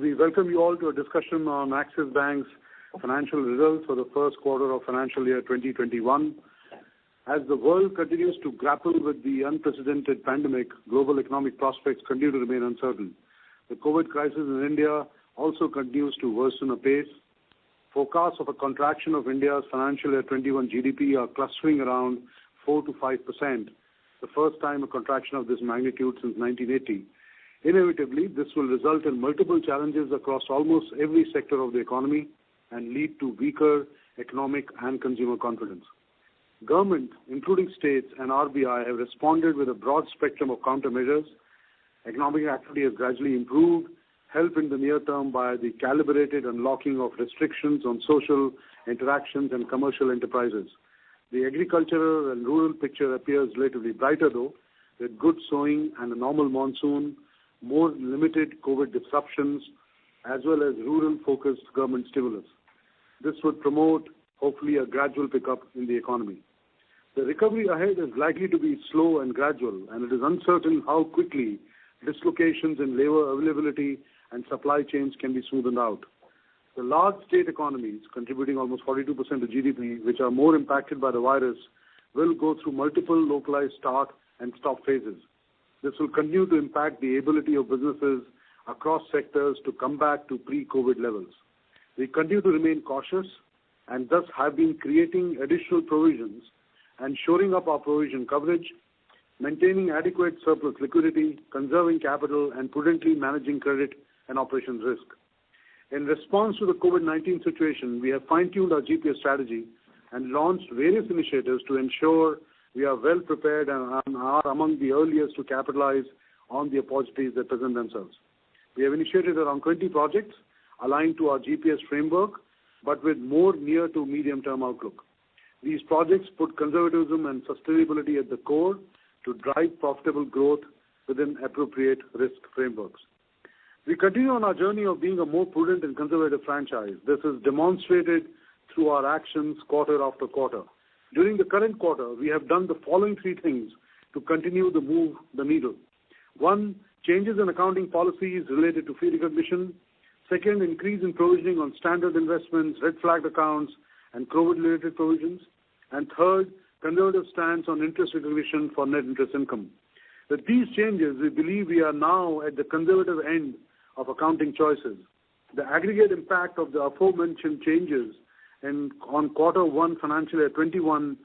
We welcome you all to a discussion on Axis Bank's financial results for the first quarter of financial year 2021. As the world continues to grapple with the unprecedented pandemic, global economic prospects continue to remain uncertain. The COVID crisis in India also continues to worsen apace. Forecasts of a contraction of India's financial year 21 GDP are clustering around 4 to 5%, the first time a contraction of this magnitude since 1980. Inevitably, this will result in multiple challenges across almost every sector of the economy and lead to weaker economic and consumer confidence. Government, including states and RBI, have responded with a broad spectrum of countermeasures. Economic activity has gradually improved, helped in the near term by the calibrated unlocking of restrictions on social interactions and commercial enterprises. The agricultural and rural picture appears relatively brighter though, with good sowing and a normal monsoon, more limited COVID disruptions, as well as rural-focused government stimulus. This would promote, hopefully, a gradual pickup in the economy. The recovery ahead is likely to be slow and gradual, and it is uncertain how quickly dislocations in labor availability and supply chains can be smoothened out. The large state economies, contributing almost 42% to GDP, which are more impacted by the virus, will go through multiple localized start and stop phases. This will continue to impact the ability of businesses across sectors to come back to pre-COVID levels. We continue to remain cautious and thus have been creating additional provisions and shoring up our provision coverage, maintaining adequate surplus liquidity, conserving capital, and prudently managing credit and operations risk. In response to the COVID-19 situation, we have fine-tuned our GPS strategy and launched various initiatives to ensure we are well prepared and are among the earliest to capitalize on the opportunities that present themselves. We have initiated around 20 projects aligned to our GPS framework, but with more near to medium-term outlook. These projects put conservatism and sustainability at the core to drive profitable growth within appropriate risk frameworks. We continue on our journey of being a more prudent and conservative franchise. This is demonstrated through our actions quarter after quarter. During the current quarter, we have done the following three things to continue to move the needle. One, changes in accounting policies related to fee recognition. Second, increase in provisioning on standard investments, red flagged accounts, and COVID-related provisions. And third, conservative stance on interest recognition for net interest income. With these changes, we believe we are now at the conservative end of accounting choices. The aggregate impact of the aforementioned changes on quarter one financial year 21,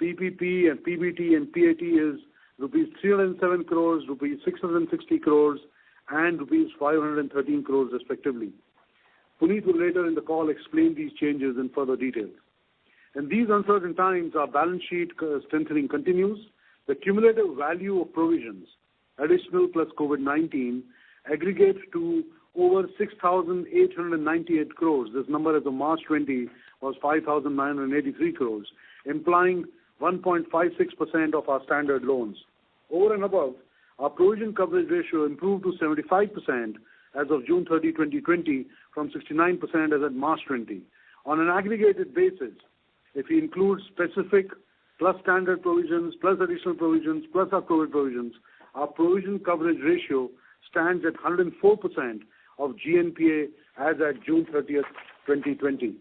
PPP and PBT and PAT is rupees 307 crores, rupees 660 crores, and rupees 513 crores respectively. Puneet will later in the call explain these changes in further details. In these uncertain times, our balance sheet strengthening continues. The cumulative value of provisions, additional plus COVID-19, aggregates to over 6,898 crores. This number as of March 20 was 5,983 crores, implying 1.56% of our standard loans. Over and above, our provision coverage ratio improved to 75% as of June 30, 2020, from 69% as of March 20. On an aggregated basis, if we include specific plus standard provisions, plus additional provisions, plus our COVID provisions, our provision coverage ratio stands at 104% of GNPA as at June 30th, 2020.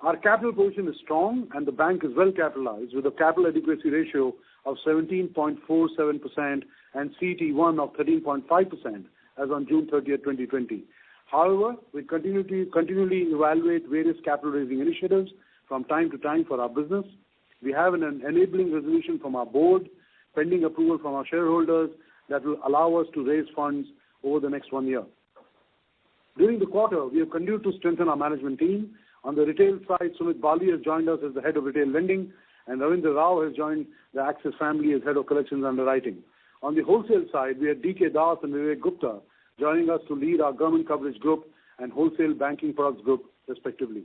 Our capital position is strong and the bank is well capitalized with a capital adequacy ratio of 17.47% and CET1 of 13.5% as on June 30th, 2020. However, we continually evaluate various capital raising initiatives from time to time for our business. We have an enabling resolution from our board, pending approval from our shareholders, that will allow us to raise funds over the next 1 year. During the quarter, we have continued to strengthen our management team. On the retail side, Sumit Bali has joined us as the head of retail lending, and Ravindra Rao has joined the Axis family as head of collections underwriting. On the wholesale side, we have DK Das and Vivek Gupta joining us to lead our government coverage group and wholesale banking products group, respectively.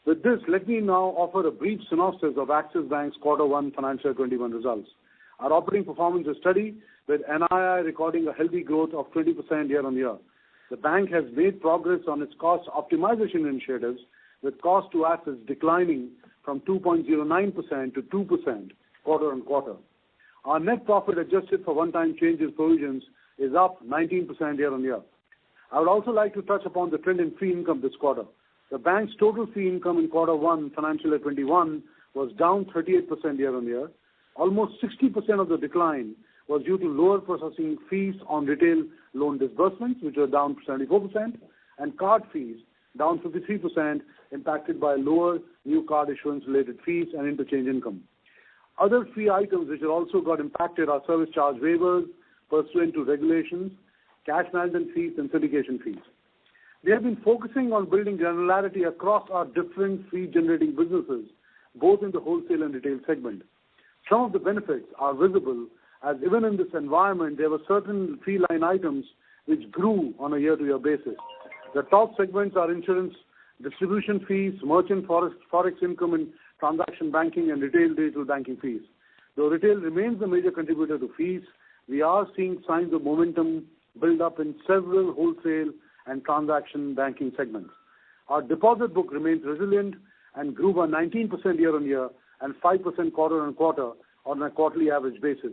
With this, let me now offer a brief synopsis of Axis Bank's Quarter 1 Financial 21 results. Our operating performance is steady, with NII recording a healthy growth of 20% year-on-year. The bank has made progress on its cost optimization initiatives, with cost to assets declining from 2.09% to 2% quarter-on-quarter. Our net profit adjusted for one-time changes provisions is up 19% year-on-year. I would also like to touch upon the trend in fee income this quarter. The bank's total fee income in quarter 1, financial year 21, was down 38% year-on-year. Almost 60% of the decline was due to lower processing fees on retail loan disbursements, which were down 74%, and card fees down 53%, impacted by lower new card issuance-related fees and interchange income. Other fee items which also got impacted are service charge waivers pursuant to regulations, cash management fees, and syndication fees. We have been focusing on building granularity across our different fee-generating businesses, both in the wholesale and retail segment. Some of the benefits are visible, as even in this environment, there were certain fee line items which grew on a year-to-year basis. The top segments are insurance, distribution fees, merchant forex income and transaction banking, and retail digital banking fees. Though retail remains a major contributor to fees, we are seeing signs of momentum build up in several wholesale and transaction banking segments. Our deposit book remains resilient and grew by 19% year-on-year and 5% quarter-on-quarter on a quarterly average basis.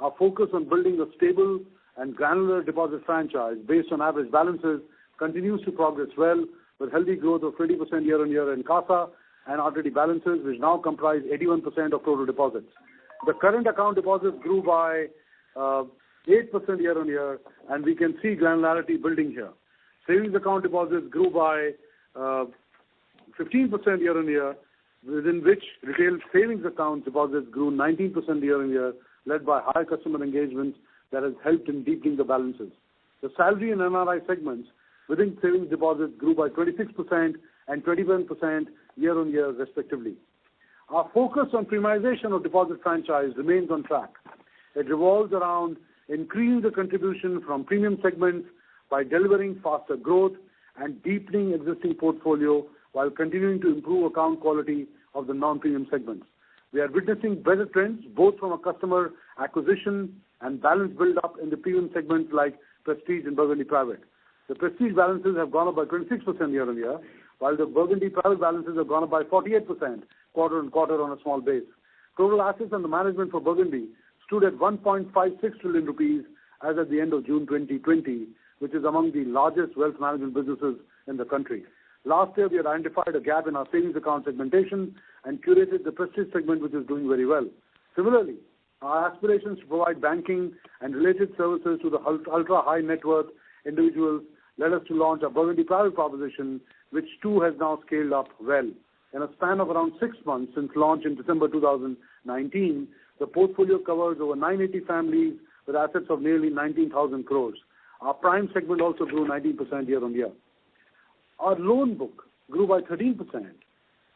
Our focus on building a stable and granular deposit franchise based on average balances continues to progress well, with healthy growth of 20% year-on-year in CASA and RTD balances, which now comprise 81% of total deposits. The current account deposits grew by 8% year-on-year, and we can see granularity building here. Savings account deposits grew by 15% year-on-year, within which retail savings account deposits grew 19% year-on-year, led by high customer engagement that has helped in deepening the balances. The salary and NRI segments within savings deposits grew by 26% and 21% year-on-year respectively. Our focus on premiumization of deposit franchise remains on track. It revolves around increasing the contribution from premium segments by delivering faster growth and deepening existing portfolio while continuing to improve account quality of the non-premium segments. We are witnessing better trends both from a customer acquisition and balance build-up in the premium segments like Prestige and Burgundy Private. The Prestige balances have gone up by 26% year-on-year, while the Burgundy Private balances have gone up by 48% quarter-on-quarter on a small base. Total assets under management for Burgundy stood at 1.56 trillion rupees as at the end of June 2020, which is among the largest wealth management businesses in the country. Last year, we had identified a gap in our savings account segmentation and curated the Prestige segment, which is doing very well. Similarly, our aspirations to provide banking and related services to the ultra-high net worth individuals led us to launch a Burgundy Private proposition, which too has now scaled up well. In a span of around 6 months since launch in December 2019, the portfolio covers over 980 families with assets of nearly 19,000 crores. Our prime segment also grew 19% year-on-year. Our loan book grew by 13%,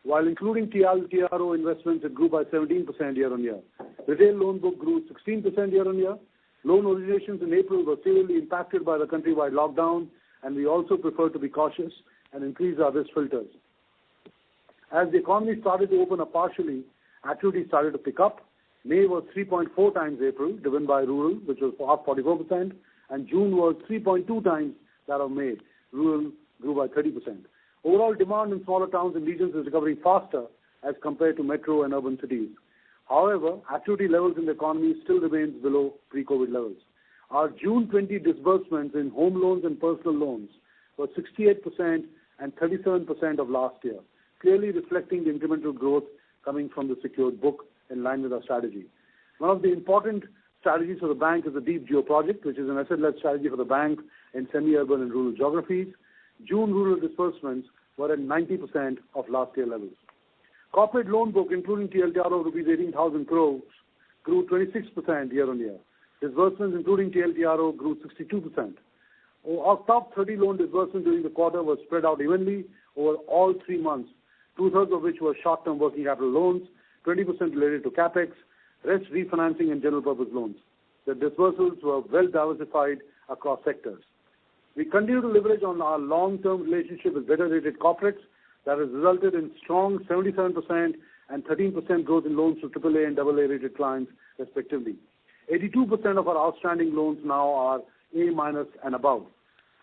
while including TLTRO investments, it grew by 17% year-on-year. Retail loan book grew 16% year-on-year. Loan originations in April were severely impacted by the countrywide lockdown, and we also prefer to be cautious and increase our risk filters. As the economy started to open up partially, activity started to pick up. May was 3.4 times April, driven by rural, which was up 44%, and June was 3.2 times that of May. Rural grew by 30%. Overall demand in smaller towns and regions is recovering faster as compared to metro and urban cities. However, activity levels in the economy still remains below pre-COVID levels. Our June 20 disbursements in home loans and personal loans were 68% and 37% of last year, clearly reflecting the incremental growth coming from the secured book in line with our strategy. One of the important strategies for the bank is the Deep Geo project, which is an asset-led strategy for the bank in semi-urban and rural geographies. June rural disbursements were at 90% of last year levels. Corporate loan book, including TLTRO, rupees 18,000 crores, grew 26% year-on-year. Disbursements, including TLTRO, grew 62%. Our top 30 loan disbursements during the quarter were spread out evenly over all 3 months, 2/3 of which were short-term working capital loans, 20% related to CAPEX, rest refinancing and general purpose loans. The disbursements were well diversified across sectors. We continue to leverage on our long-term relationship with better rated corporates that has resulted in strong 77% and 13% growth in loans to AAA and AA rated clients respectively. 82% of our outstanding loans now are A- and above.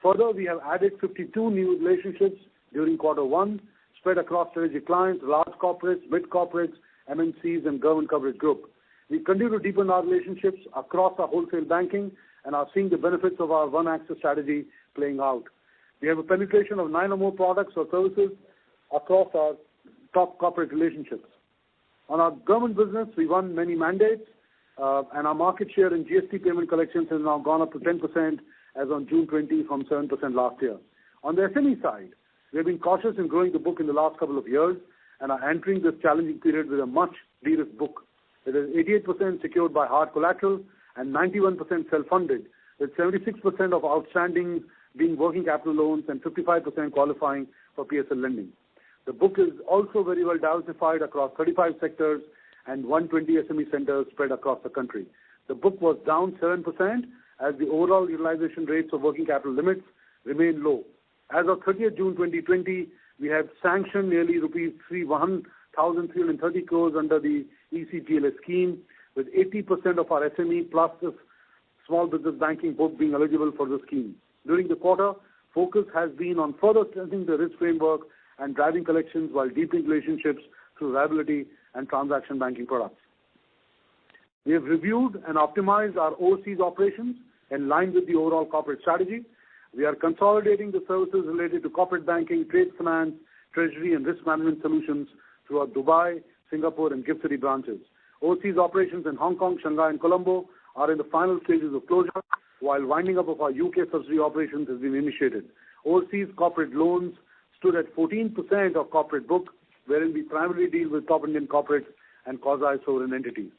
Further, we have added 52 new relationships during quarter 1, spread across strategic clients, large corporates, mid-corporates, MNCs, and government coverage group. We continue to deepen our relationships across our wholesale banking and are seeing the benefits of our One Axis strategy playing out. We have a penetration of 9 or more products or services across our top corporate relationships. On our government business, we won many mandates, and our market share in GST payment collections has now gone up to 10% as on June 20 from 7% last year. On the SME side, we have been cautious in growing the book in the last couple of years and are entering this challenging period with a much de-risked book. It is 88% secured by hard collateral and 91% self-funded, with 76% of outstanding being working capital loans and 55% qualifying for PSL lending. The book is also very well diversified across 35 sectors and 120 SME centers spread across the country. The book was down 7% as the overall utilization rates of working capital limits remain low. As of 30th June 2020, we have sanctioned nearly rupees 1,330 crores under the ECPLS scheme, with 80% of our SME plus the small business banking book being eligible for the scheme. During the quarter, focus has been on further strengthening the risk framework and driving collections while deepening relationships through liability and transaction banking products. We have reviewed and optimized our overseas operations in line with the overall corporate strategy. We are consolidating the services related to corporate banking, trade finance, treasury, and risk management solutions through our Dubai, Singapore, and GIFT City branches. Overseas operations in Hong Kong, Shanghai, and Colombo are in the final stages of closure, while winding up of our UK subsidiary operations has been initiated. Overseas corporate loans stood at 14% of corporate book, wherein we primarily deal with top Indian corporates and quasi-sovereign entities.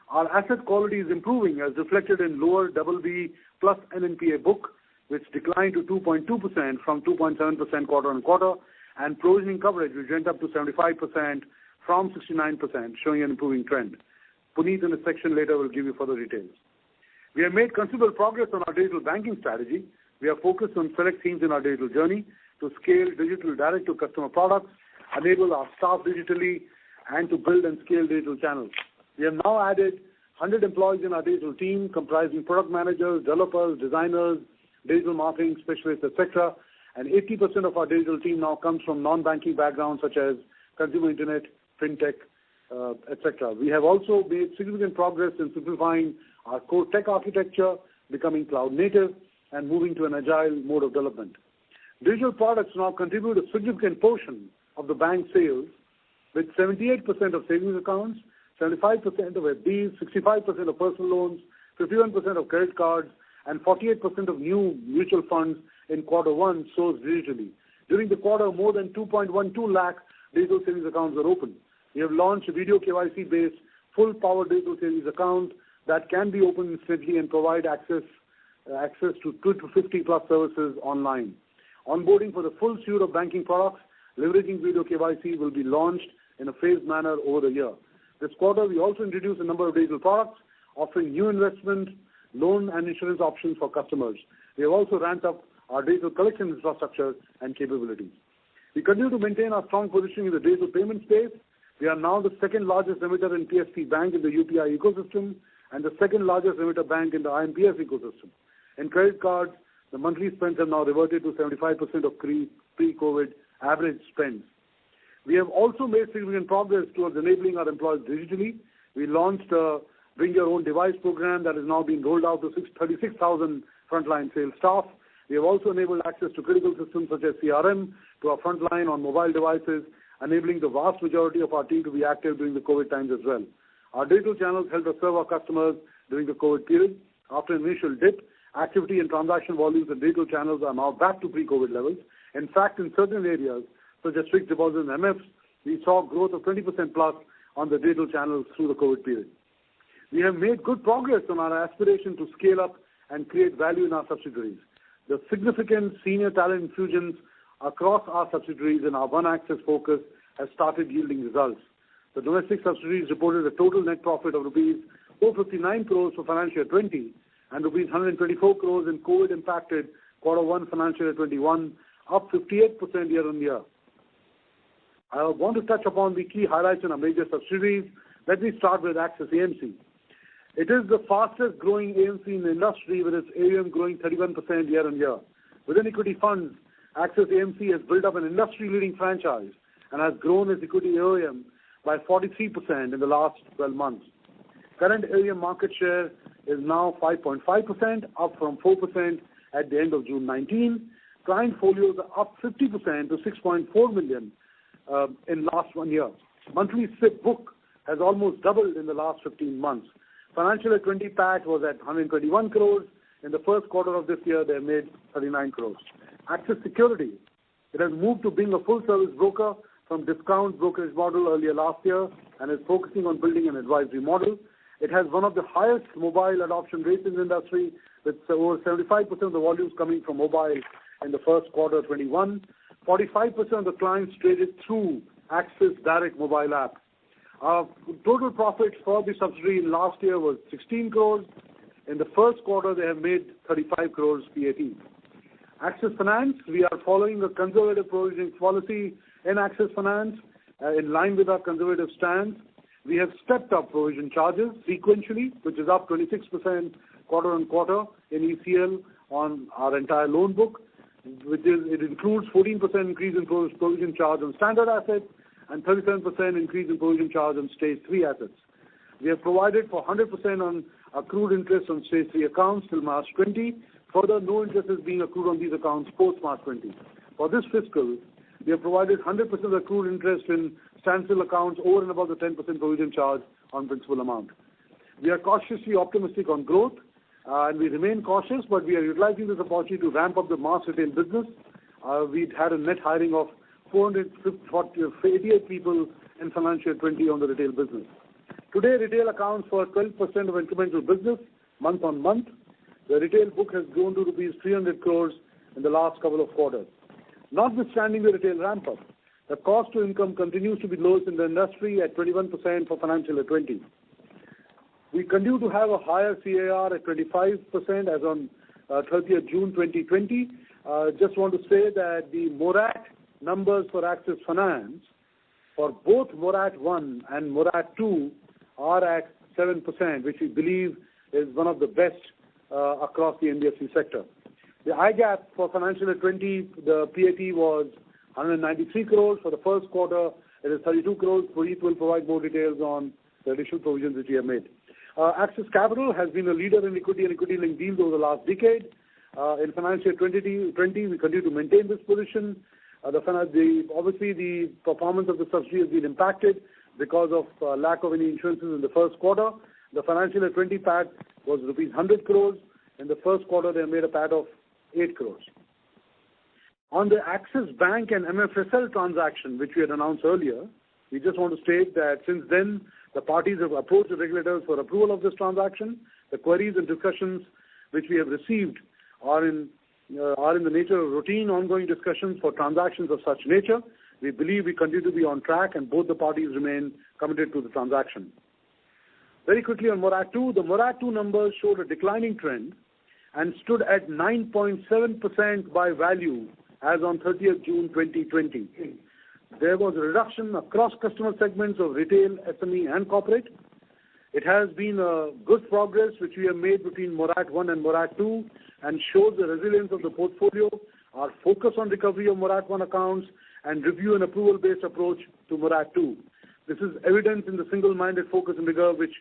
Our asset quality is improving as reflected in lower BB plus NNPA book, which declined to 2.2% from 2.7% quarter on quarter, and provisioning coverage, which went up to 75% from 69%, showing an improving trend. Puneet in a section later will give you further details. We have made considerable progress on our digital banking strategy. We are focused on select themes in our digital journey to scale digital direct-to-customer products, enable our staff digitally, and to build and scale digital channels. We have now added 100 employees in our digital team, comprising product managers, developers, designers, digital marketing specialists, etc. And 80% of our digital team now comes from non-banking backgrounds such as consumer internet, fintech, etc. We have also made significant progress in simplifying our core tech architecture, becoming cloud native, and moving to an agile mode of development. Digital products now contribute a significant portion of the bank sales, with 78% of savings accounts, 75% of FDs, 65% of personal loans, 51% of credit cards, and 48% of new mutual funds in quarter one sourced digitally. During the quarter, more than 2.12 lakh digital savings accounts were opened. We have launched a video KYC-based full-power digital savings account that can be opened instantly and provide access to 250 plus services online. Onboarding for the full suite of banking products leveraging video KYC will be launched in a phased manner over the year. This quarter, we also introduced a number of digital products offering new investment, loan, and insurance options for customers. We have also ramped up our digital collection infrastructure and capabilities. We continue to maintain our strong position in the digital payment space. We are now the second largest remitter in PSP Bank in the UPI ecosystem and the second largest remitter bank in the IMPS ecosystem. In credit cards, the monthly spends have now reverted to 75% of pre-COVID average spends. We have also made significant progress towards enabling our employees digitally. We launched a Bring Your Own Device program that is now being rolled out to 36,000 frontline sales staff. We have also enabled access to critical systems such as CRM to our frontline on mobile devices, enabling the vast majority of our team to be active during the COVID times as well. Our digital channels helped us serve our customers during the COVID period. After an initial dip, activity and transaction volumes in digital channels are now back to pre-COVID levels. In fact, in certain areas, such as fixed deposits and MFs, we saw growth of 20% plus on the digital channels through the COVID period. We have made good progress on our aspiration to scale up and create value in our subsidiaries. The significant senior talent infusions across our subsidiaries and our One Axis focus has started yielding results. The domestic subsidiaries reported a total net profit of rupees 459 crores for financial year 20 and rupees 124 crores in COVID-impacted quarter one financial year 21, up 58% year on year. I want to touch upon the key highlights in our major subsidiaries. Let me start with Axis AMC. It is the fastest growing AMC in the industry, with its AUM growing 31% year on year. Within equity funds, Axis AMC has built up an industry-leading franchise and has grown its equity AUM by 43% in the last 12 months. Current AUM market share is now 5.5%, up from 4% at the end of June 19. client folios are up 50% to 6.4 million in last 1 year. Monthly SIP book has almost doubled in the last 15 months. Financial year 20 PAT was at 121 crores. In the first quarter of this year, they made 39 crores. Axis Securities, it has moved to being a full-service broker from discount brokerage model earlier last year and is focusing on building an advisory model. It has one of the highest mobile adoption rates in the industry, with over 75% of the volumes coming from mobile in the first quarter 21. 45% of the clients traded through Axis Direct mobile app. Total profits for the subsidiary last year was 16 crores. In the first quarter, they have made 35 crores PAT. Axis Finance, we are following a conservative provisioning policy in Axis Finance in line with our conservative stance. We have stepped up provision charges sequentially, which is up 26% quarter on quarter in ECL on our entire loan book. It includes 14% increase in provision charge on standard assets and 37% increase in provision charge on stage 3 assets. We have provided for 100% on accrued interest on stage 3 accounts till March 20. Further, no interest is being accrued on these accounts post March 20. For this fiscal, we have provided 100% accrued interest in standstill accounts over and above the 10% provision charge on principal amount. We are cautiously optimistic on growth, and we remain cautious, but we are utilizing this opportunity to ramp up the mass retail business. We've had a net hiring of 488 people in financial 20 on the retail business. Today, retail accounts for 12% of incremental business month on month. The retail book has grown to rupees 300 crores in the last couple of quarters. Notwithstanding the retail ramp-up, the cost to income continues to be lowest in the industry at 21% for financial year 20. We continue to have a higher CAR at 25% as on 30th June 2020. Just want to say that the Morat numbers for Axis Finance for both Morat 1 and Morat 2 are at 7%, which we believe is one of the best across the NBFC sector. The IGAP for financial year 20, the PAT was 193 crores. For the first quarter, it is 32 crores. Puneet will provide more details on the additional provisions which we have made. Axis Capital has been a leader in equity and equity-linked deals over the last decade. In financial year 2020, we continue to maintain this position. Obviously, the performance of the subsidiary has been impacted because of lack of any insurances in the first quarter. The financial year 20 PAT was rupees 100 crores. In the first quarter, they made a PAT of 8 crores. On the Axis Bank and MFSL transaction, which we had announced earlier, we just want to state that since then, the parties have approached the regulators for approval of this transaction. The queries and discussions which we have received are in the nature of routine ongoing discussions for transactions of such nature. We believe we continue to be on track and both the parties remain committed to the transaction. Very quickly on Morat 2, the Morat 2 numbers showed a declining trend and stood at 9.7% by value as on 30th June 2020. There was a reduction across customer segments of retail, SME and corporate. It has been a good progress which we have made between Morat 1 and Morat 2 and shows the resilience of the portfolio, our focus on recovery of Morat 1 accounts and review and approval-based approach to Morat 2. This is evident in the single-minded focus and rigor which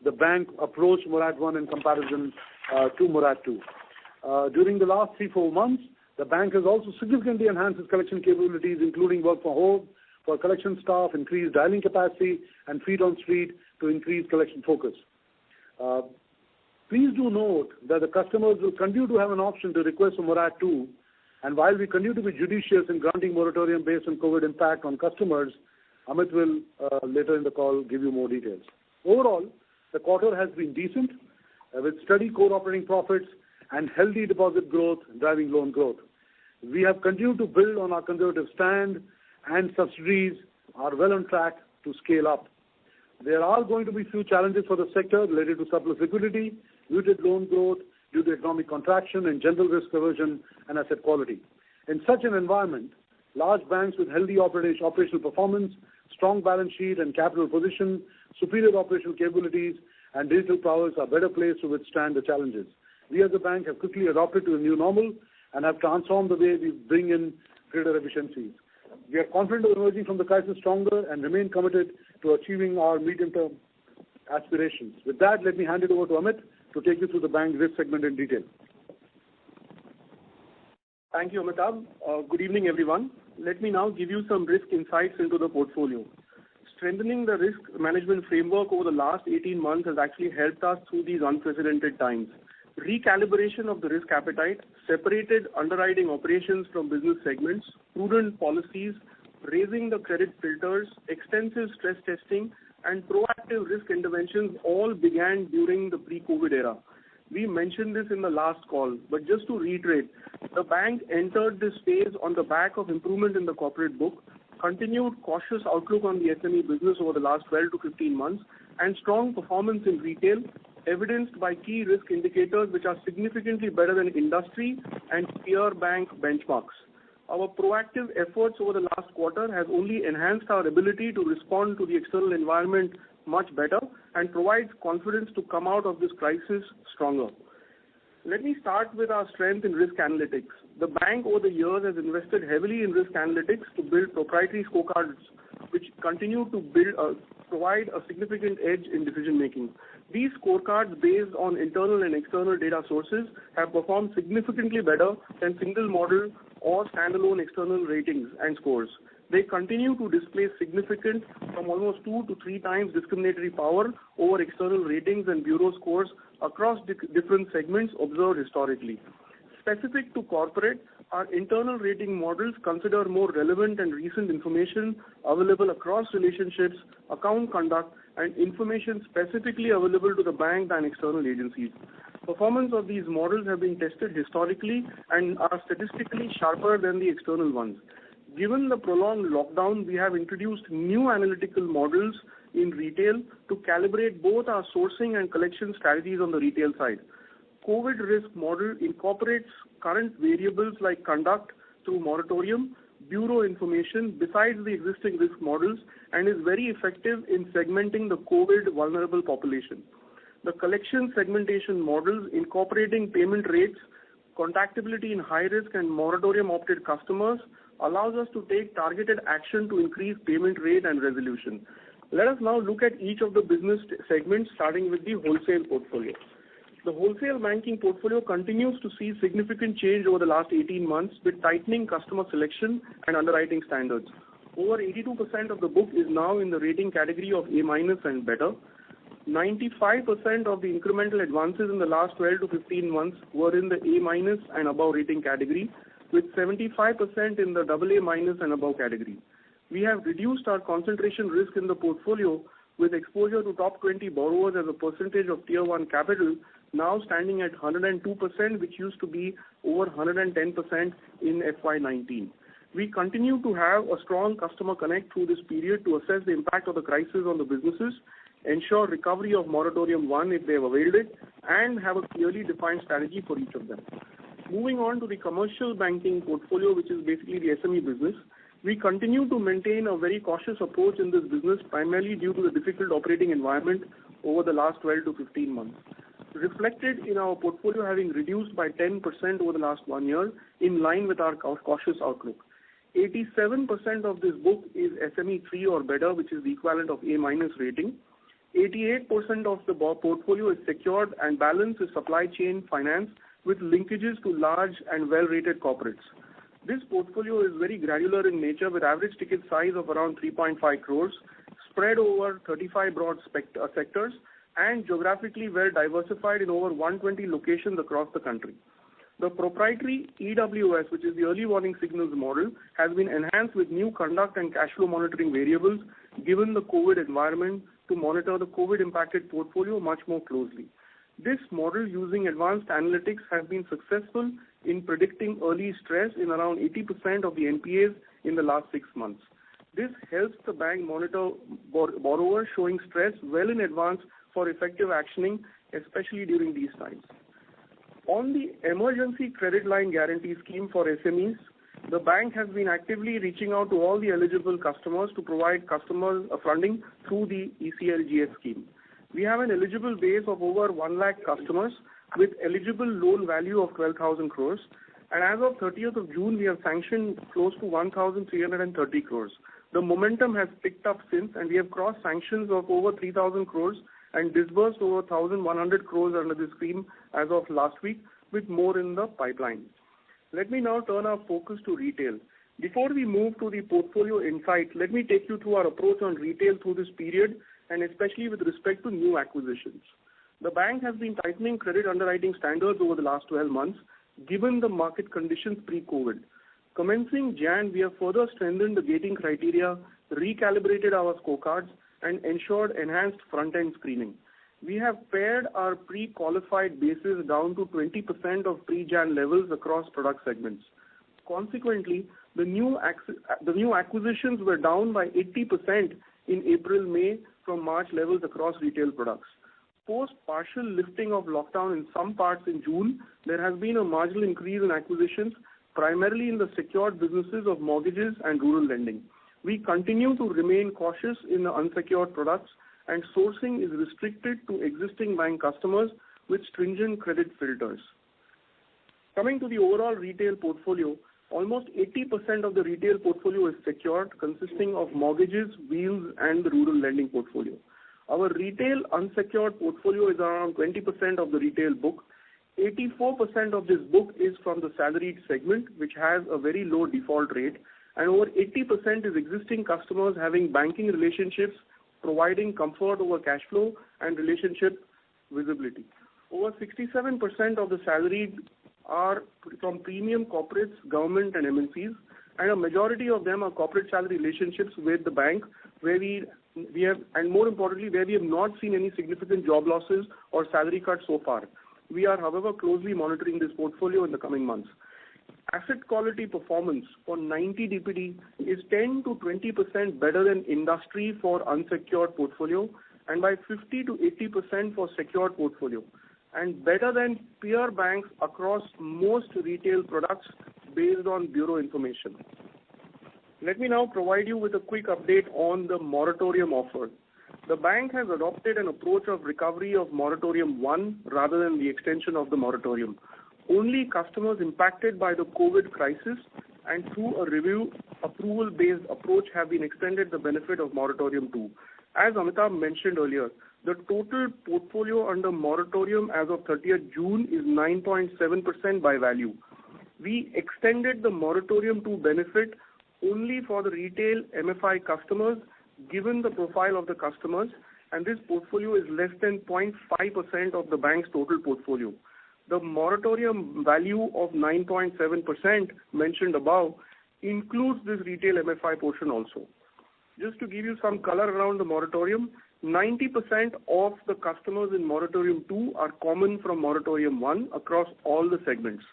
the bank approached Morat 1 in comparison to Morat 2. During the last 3-4 months, the bank has also significantly enhanced its collection capabilities, including work from home for collection staff, increased dialing capacity, and feet on street to increase collection focus. Please do note that the customers will continue to have an option to request for Morat 2, and while we continue to be judicious in granting moratorium based on COVID impact on customers, Amit will later in the call give you more details. Overall, the quarter has been decent with steady core operating profits and healthy deposit growth driving loan growth. We have continued to build on our conservative stand and subsidiaries are well on track to scale up. There are going to be few challenges for the sector related to surplus liquidity, muted loan growth due to economic contraction and general risk aversion and asset quality. In such an environment, large banks with healthy operational performance, strong balance sheet and capital position, superior operational capabilities and digital powers are better placed to withstand the challenges. We as a bank have quickly adopted to a new normal and have transformed the way we bring in greater efficiencies. We are confident of emerging from the crisis stronger and remain committed to achieving our medium-term aspirations. With that, let me hand it over to Amit to take you through the bank risk segment in detail. Thank you, Amitabh. Good evening, everyone. Let me now give you some risk insights into the portfolio. Strengthening the risk management framework over the last 18 months has actually helped us through these unprecedented times. Recalibration of the risk appetite, separated underwriting operations from business segments, prudent policies, raising the credit filters, extensive stress testing, and proactive risk interventions all began during the pre-COVID era. We mentioned this in the last call, but just to reiterate, the bank entered this phase on the back of improvement in the corporate book, continued cautious outlook on the SME business over the last 12 to 15 months, and strong performance in retail, evidenced by key risk indicators which are significantly better than industry and peer bank benchmarks. Our proactive efforts over the last quarter has only enhanced our ability to respond to the external environment much better and provides confidence to come out of this crisis stronger. Let me start with our strength in risk analytics. The bank over the years has invested heavily in risk analytics to build proprietary scorecards which continue to provide a significant edge in decision making. These scorecards based on internal and external data sources have performed significantly better than single model or standalone external ratings and scores. They continue to display significant from almost 2 to 3 times discriminatory power over external ratings and bureau scores across different segments observed historically. Specific to corporate, our internal rating models consider more relevant and recent information available across relationships, account conduct, and information specifically available to the bank than external agencies. Performance of these models have been tested historically and are statistically sharper than the external ones. Given the prolonged lockdown, we have introduced new analytical models in retail to calibrate both our sourcing and collection strategies on the retail side. COVID risk model incorporates current variables like conduct through moratorium, bureau information besides the existing risk models and is very effective in segmenting the COVID vulnerable population. The collection segmentation models incorporating payment rates, contactability in high risk and moratorium opted customers allows us to take targeted action to increase payment rate and resolution. Let us now look at each of the business segments starting with the wholesale portfolio. The wholesale banking portfolio continues to see significant change over the last 18 months with tightening customer selection and underwriting standards. Over 82% of the book is now in the rating category of A- and better. 95% of the incremental advances in the last 12 to 15 months were in the A- and above rating category, with 75% in the AA- and above category. We have reduced our concentration risk in the portfolio with exposure to top 20 borrowers as a percentage of Tier 1 capital now standing at 102%, which used to be over 110% in FY19. We continue to have a strong customer connect through this period to assess the impact of the crisis on the businesses, ensure recovery of moratorium 1 if they have availed it, and have a clearly defined strategy for each of them. Moving on to the commercial banking portfolio, which is basically the SME business, we continue to maintain a very cautious approach in this business, primarily due to the difficult operating environment over the last 12 to 15 months. Reflected in our portfolio having reduced by 10% over the last 1 year, in line with our cautious outlook. 87% of this book is SME 3 or better, which is the equivalent of A- rating. 88% of the portfolio is secured and balance is supply chain finance with linkages to large and well-rated corporates. This portfolio is very granular in nature with average ticket size of around 3.5 crores, spread over 35 broad sectors, and geographically well diversified in over 120 locations across the country. The proprietary EWS, which is the early warning signals model, has been enhanced with new conduct and cash flow monitoring variables given the COVID environment to monitor the COVID impacted portfolio much more closely. This model using advanced analytics has been successful in predicting early stress in around 80% of the NPAs in the last 6 months. This helps the bank monitor borrowers showing stress well in advance for effective actioning, especially during these times. On the emergency credit line guarantee scheme for SMEs, the bank has been actively reaching out to all the eligible customers to provide customers funding through the ECLGS scheme. We have an eligible base of over 1 lakh customers with eligible loan value of 12,000 crores. And as of 30th of June, we have sanctioned close to 1,330 crores. The momentum has picked up since, and we have crossed sanctions of over 3,000 crores and disbursed over 1,100 crores under this scheme as of last week, with more in the pipeline. Let me now turn our focus to retail. Before we move to the portfolio insight, let me take you through our approach on retail through this period, and especially with respect to new acquisitions. The bank has been tightening credit underwriting standards over the last 12 months, given the market conditions pre-COVID. Commencing Jan, we have further strengthened the gating criteria, recalibrated our scorecards, and ensured enhanced front-end screening. We have pared our pre-qualified bases down to 20% of pre-Jan levels across product segments. Consequently, the new acquisitions were down by 80% in April-May from March levels across retail products. Post partial lifting of lockdown in some parts in June, there has been a marginal increase in acquisitions, primarily in the secured businesses of mortgages and rural lending. We continue to remain cautious in the unsecured products, and sourcing is restricted to existing bank customers with stringent credit filters. Coming to the overall retail portfolio, almost 80% of the retail portfolio is secured, consisting of mortgages, wheels, and the rural lending portfolio. Our retail unsecured portfolio is around 20% of the retail book. 84% of this book is from the salaried segment, which has a very low default rate, and over 80% is existing customers having banking relationships, providing comfort over cash flow and relationship visibility. Over 67% of the salaried are from premium corporates, government and MNCs, and a majority of them are corporate salary relationships with the bank, where we have, and more importantly, where we have not seen any significant job losses or salary cuts so far. We are, however, closely monitoring this portfolio in the coming months. Asset quality performance for 90 DPD is 10 to 20% better than industry for unsecured portfolio, and by 50 to 80% for secured portfolio, and better than peer banks across most retail products based on bureau information. Let me now provide you with a quick update on the moratorium offer. The bank has adopted an approach of recovery of moratorium 1 rather than the extension of the moratorium. Only customers impacted by the COVID crisis and through a review approval-based approach have been extended the benefit of moratorium 2. As Amitabh mentioned earlier, the total portfolio under moratorium as of 30th June is 9.7% by value. We extended the moratorium 2 benefit only for the retail MFI customers, given the profile of the customers, and this portfolio is less than 0.5% of the bank's total portfolio. The moratorium value of 9.7% mentioned above includes this retail MFI portion also. Just to give you some color around the moratorium, 90% of the customers in moratorium 2 are common from moratorium 1 across all the segments.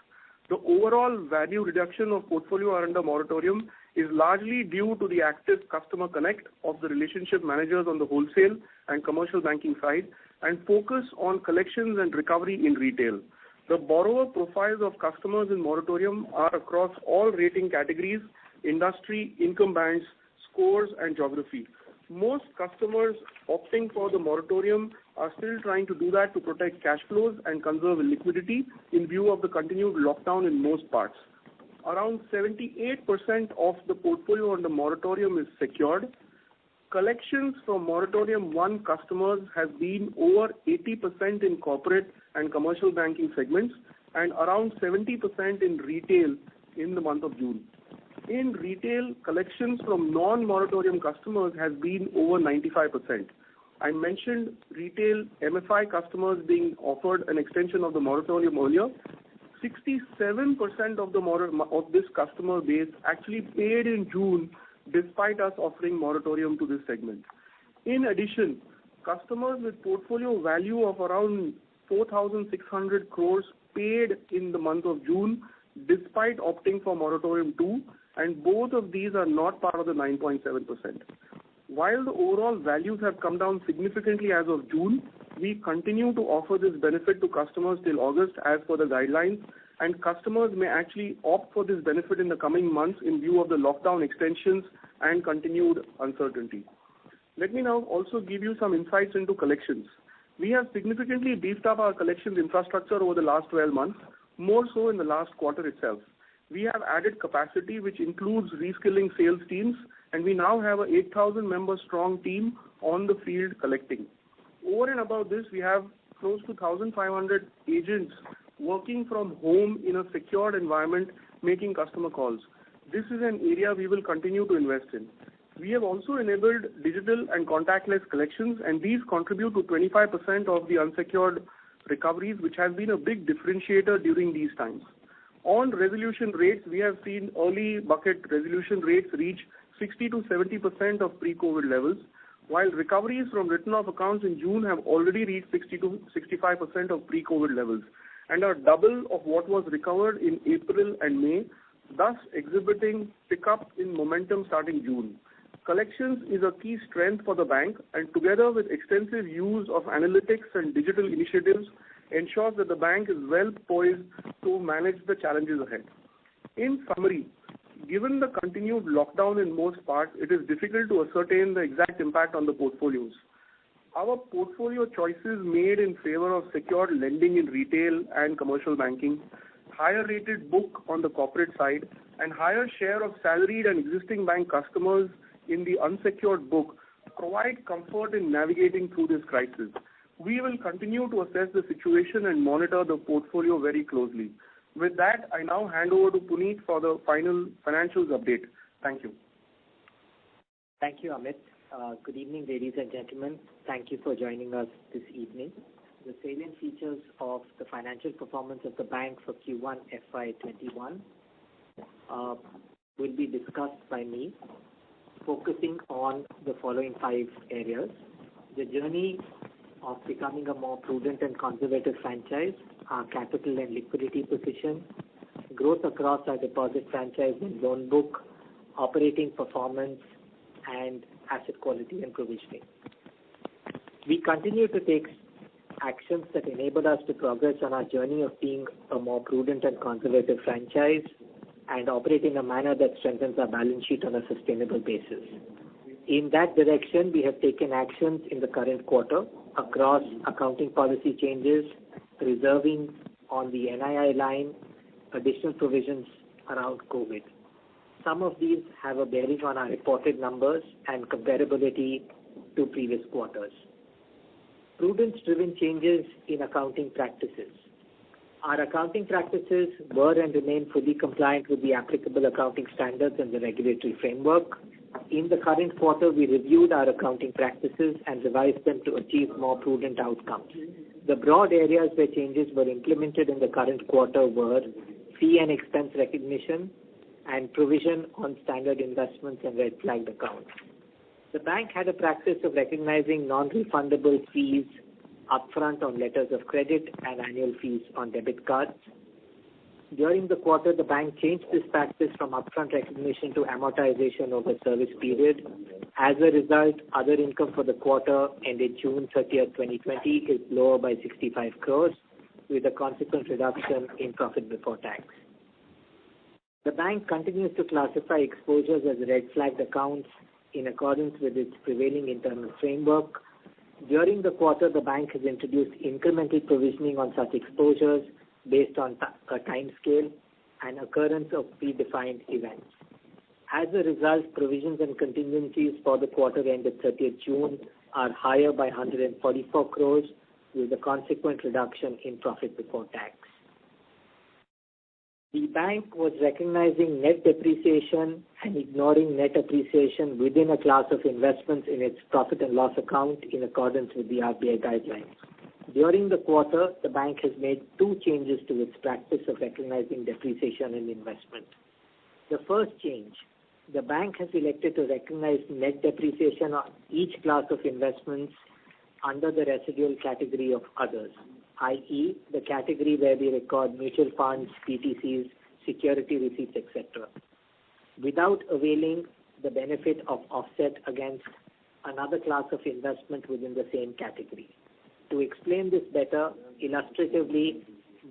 The overall value reduction of portfolio under moratorium is largely due to the active customer connect of the relationship managers on the wholesale and commercial banking side and focus on collections and recovery in retail. The borrower profiles of customers in moratorium are across all rating categories, industry, income bands, scores and geography. Most customers opting for the moratorium are still trying to do that to protect cash flows and conserve liquidity in view of the continued lockdown in most parts. Around 78% of the portfolio under moratorium is secured. Collections from moratorium 1 customers have been over 80% in corporate and commercial banking segments and around 70% in retail in the month of June. In retail, collections from non-moratorium customers has been over 95%. I mentioned retail MFI customers being offered an extension of the moratorium earlier. 67% of this customer base actually paid in June despite us offering moratorium to this segment. In addition, customers with portfolio value of around 4,600 crores paid in the month of June despite opting for moratorium 2, and both of these are not part of the 9.7%. While the overall values have come down significantly as of June, we continue to offer this benefit to customers till August as per the guidelines, and customers may actually opt for this benefit in the coming months in view of the lockdown extensions and continued uncertainty. Let me now also give you some insights into collections. We have significantly beefed up our collections infrastructure over the last 12 months, more so in the last quarter itself. We have added capacity, which includes reskilling sales teams, and we now have a 8,000 member strong team on the field collecting. Over and above this, we have close to 1,500 agents working from home in a secured environment making customer calls. This is an area we will continue to invest in. We have also enabled digital and contactless collections, and these contribute to 25% of the unsecured recoveries, which has been a big differentiator during these times. On resolution rates, we have seen early bucket resolution rates reach 60 to 70% of pre-COVID levels, while recoveries from written-off accounts in June have already reached 60 to 65% of pre-COVID levels and are double of what was recovered in April and May, thus exhibiting pickup in momentum starting June. Collections is a key strength for the bank, and together with extensive use of analytics and digital initiatives ensures that the bank is well poised to manage the challenges ahead. In summary, given the continued lockdown in most parts, it is difficult to ascertain the exact impact on the portfolios. Our portfolio choices made in favor of secured lending in retail and commercial banking, higher rated book on the corporate side, and higher share of salaried and existing bank customers in the unsecured book provide comfort in navigating through this crisis. We will continue to assess the situation and monitor the portfolio very closely. With that, I now hand over to Puneet for the final financials update. Thank you. Thank you, Amit. Good evening, ladies and gentlemen. Thank you for joining us this evening. The salient features of the financial performance of the bank for Q1 FY21 will be discussed by me, focusing on the following 5 areas: the journey of becoming a more prudent and conservative franchise, our capital and liquidity position, growth across our deposit franchise and loan book, operating performance, and asset quality and provisioning. We continue to take actions that enable us to progress on our journey of being a more prudent and conservative franchise and operate in a manner that strengthens our balance sheet on a sustainable basis. In that direction, we have taken actions in the current quarter across accounting policy changes, reserving on the NII line, additional provisions around COVID. Some of these have a bearing on our reported numbers and comparability to previous quarters. Prudence-driven changes in accounting practices. Our accounting practices were and remain fully compliant with the applicable accounting standards and the regulatory framework. In the current quarter, we reviewed our accounting practices and revised them to achieve more prudent outcomes. The broad areas where changes were implemented in the current quarter were fee and expense recognition and provision on standard investments and red flagged accounts. The bank had a practice of recognizing non-refundable fees upfront on letters of credit and annual fees on debit cards. During the quarter, the bank changed this practice from upfront recognition to amortization over service period. As a result, other income for the quarter ended June 30th, 2020 is lower by 65 crores with a consequent reduction in profit before tax. The bank continues to classify exposures as red flagged accounts in accordance with its prevailing internal framework. During the quarter, the bank has introduced incremental provisioning on such exposures based on a time scale and occurrence of predefined events. As a result, provisions and contingencies for the quarter ended 30th June are higher by 144 crores with a consequent reduction in profit before tax. The bank was recognizing net depreciation and ignoring net appreciation within a class of investments in its profit and loss account in accordance with the RBI guidelines. During the quarter, the bank has made 2 changes to its practice of recognizing depreciation and investment. The first change, the bank has elected to recognize net depreciation on each class of investments under the residual category of others, i.e. the category where we record mutual funds, PTCs, security receipts, etc., without availing the benefit of offset against another class of investment within the same category. To explain this better, illustratively,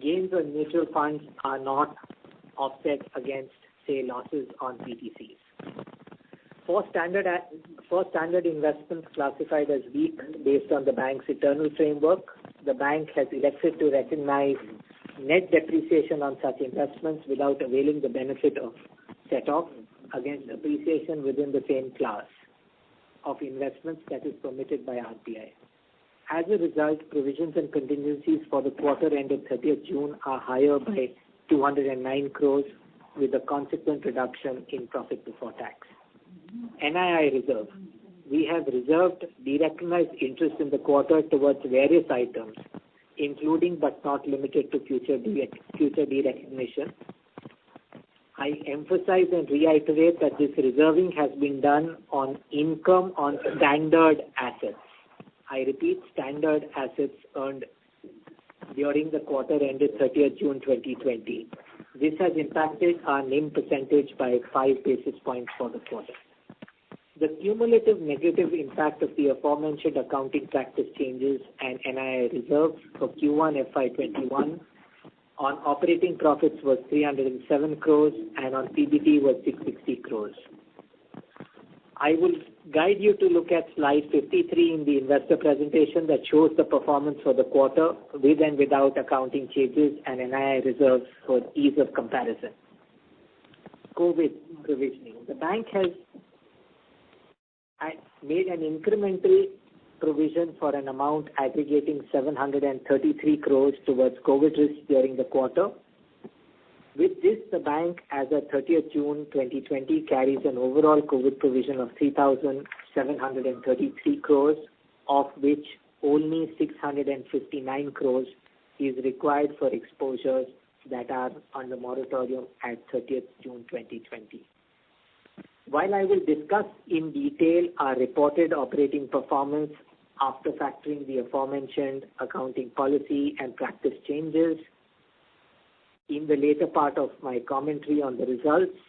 gains on mutual funds are not offset against, say, losses on PTCs. For standard investments classified as weak based on the bank's internal framework, the bank has elected to recognize net depreciation on such investments without availing the benefit of set-off against appreciation within the same class of investments that is permitted by RBI. As a result, provisions and contingencies for the quarter ended 30th June are higher by 209 crores with a consequent reduction in profit before tax. NII reserve. We have reserved derecognized interest in the quarter towards various items, including but not limited to future derecognition. I emphasize and reiterate that this reserving has been done on income on standard assets. I repeat, standard assets earned during the quarter ended 30th June 2020. This has impacted our NIM percentage by 5 basis points for the quarter. The cumulative negative impact of the aforementioned accounting practice changes and NII reserves for Q1 FY21 on operating profits was 307 crores and on PBT was 660 crores. I will guide you to look at slide 53 in the investor presentation that shows the performance for the quarter with and without accounting changes and NII reserves for ease of comparison. COVID provisioning. The bank has made an incremental provision for an amount aggregating 733 crores towards COVID risks during the quarter. With this, the bank, as of 30th June 2020, carries an overall COVID provision of 3,733 crores, of which only 659 crores is required for exposures that are under moratorium at 30th June 2020. While I will discuss in detail our reported operating performance after factoring the aforementioned accounting policy and practice changes, in the later part of my commentary on the results,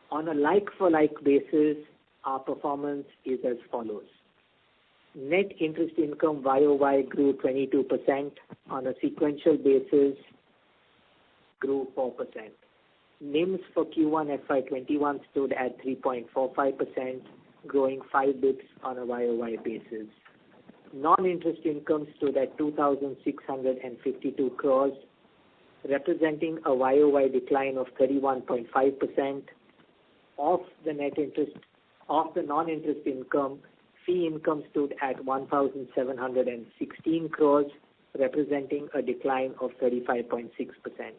on a like-for-like basis, our performance is as follows. Net interest income YOY grew 22%, on a sequential basis grew 4%. NIMs for Q1 FY21 stood at 3.45%, growing 5 bps on a YOY basis. Non-interest income stood at 2,652 crores, representing a YOY decline of 31.5%. Of the non-interest income, fee income stood at 1,716 crores, representing a decline of 35.6%.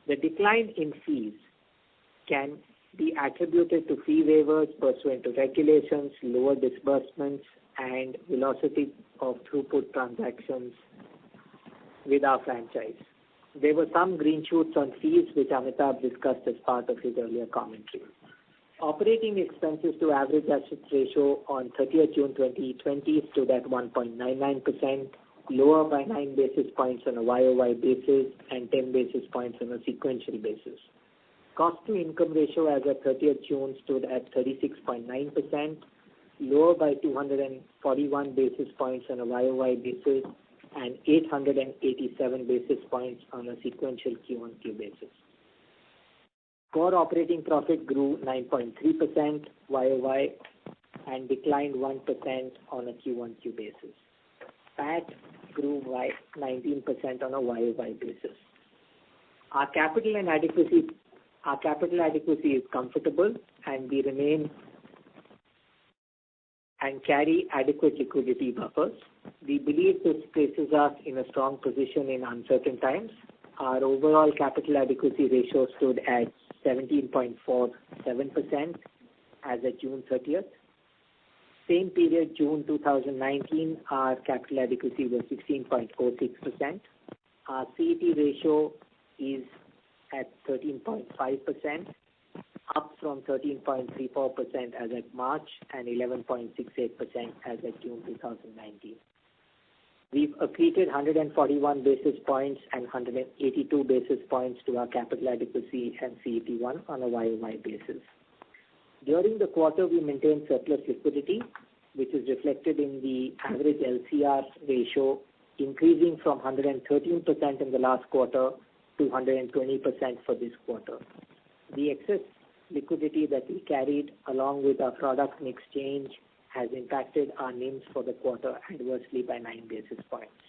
The decline in fees can be attributed to fee waivers pursuant to regulations, lower disbursements, and velocity of throughput transactions with our franchise. There were some green shoots on fees, which Amitabh discussed as part of his earlier commentary. Operating expenses to average assets ratio on 30th June 2020 stood at 1.99%, lower by 9 basis points on a YOY basis and 10 basis points on a sequential basis. Cost to income ratio as of 30th June stood at 36.9%, lower by 241 basis points on a YOY basis and 887 basis points on a sequential Q1Q basis. Core operating profit grew 9.3% YOY and declined 1% on a Q1Q basis. PAT grew by 19% on a YOY basis. Our capital adequacy is comfortable, and we remain and carry adequate liquidity buffers. We believe this places us in a strong position in uncertain times. Our overall capital adequacy ratio stood at 17.47% as of June 30th. Same period, June 2019, our capital adequacy was 16.06%. Our CET ratio is at 13.5%, up from 13.34% as of March and 11.68% as of June 2019. We've accreted 141 basis points and 182 basis points to our capital adequacy and CET1 on a YOY basis. During the quarter, we maintained surplus liquidity, which is reflected in the average LCR ratio, increasing from 113% in the last quarter to 120% for this quarter. The excess liquidity that we carried along with our product mix change has impacted our NIMs for the quarter adversely by 9 basis points.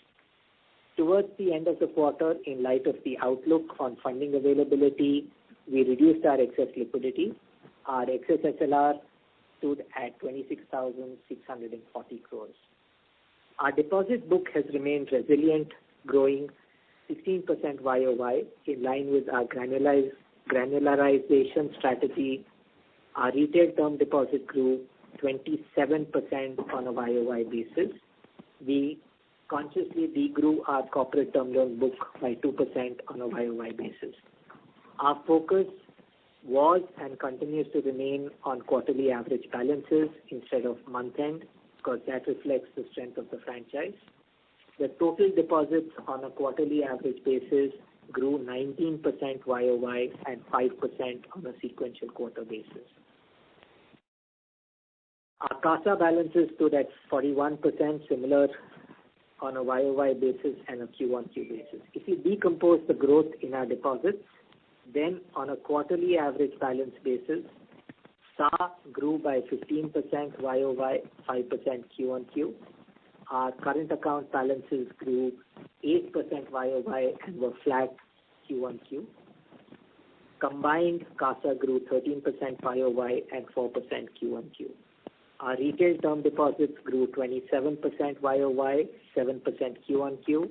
Towards the end of the quarter, in light of the outlook on funding availability, we reduced our excess liquidity. Our excess SLR stood at 26,640 crores. Our deposit book has remained resilient, growing 16% YOY in line with our granularization strategy, our retail term deposit grew 27% on a YOY basis. We consciously degrew our corporate term loan book by 2% on a YOY basis. Our focus was and continues to remain on quarterly average balances instead of month-end, because that reflects the strength of the franchise. The total deposits on a quarterly average basis grew 19% YOY and 5% on a sequential quarter basis. Our CASA balances stood at 41%, similar on a YOY basis and a Q1Q basis. If you decompose the growth in our deposits, then on a quarterly average balance basis, SA grew by 15% YOY, 5% Q1Q. Our current account balances grew 8% YOY and were flat Q1Q. Combined, CASA grew 13% YOY and 4% Q1Q. Our retail term deposits grew 27% YOY, 7% Q1Q.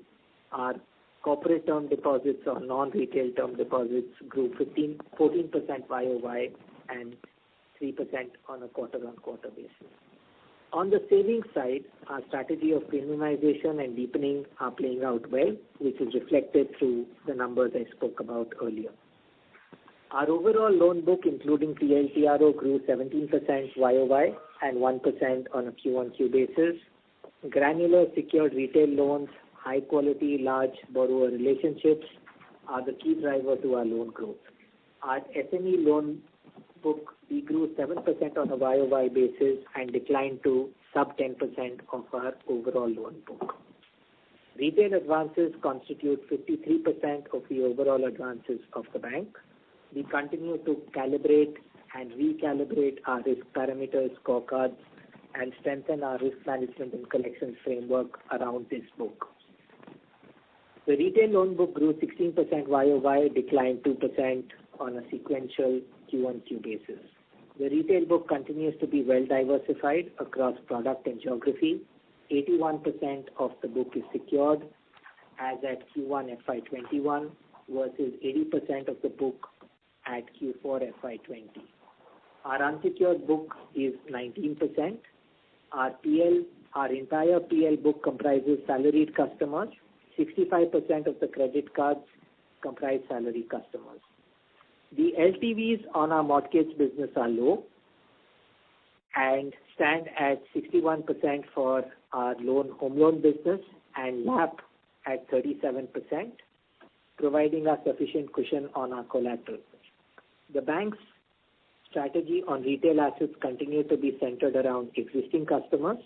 Our corporate term deposits or non-retail term deposits grew 14% YOY and 3% on a quarter-on-quarter basis. On the savings side, our strategy of premiumization and deepening are playing out well, which is reflected through the numbers I spoke about earlier. Our overall loan book, including TLTRO, grew 17% YOY and 1% on a Q1Q basis. Granular secured retail loans, high-quality, large borrower relationships are the key driver to our loan growth. Our SME loan book grew 7% on a YOY basis and declined to sub 10% of our overall loan book. Retail advances constitute 53% of the overall advances of the bank. We continue to calibrate and recalibrate our risk parameters, scorecards, and strengthen our risk management and collections framework around this book. The retail loan book grew 16% YOY, declined 2% on a sequential Q1Q basis. The retail book continues to be well diversified across product and geography. 81% of the book is secured as at Q1 FY21 versus 80% of the book at Q4 FY20. Our unsecured book is 19%. Our entire PL book comprises salaried customers. 65% of the credit cards comprise salary customers. The LTVs on our mortgage business are low and stand at 61% for our home loan business and LAP at 37%, providing us sufficient cushion on our collateral. The bank's strategy on retail assets continue to be centered around existing customers.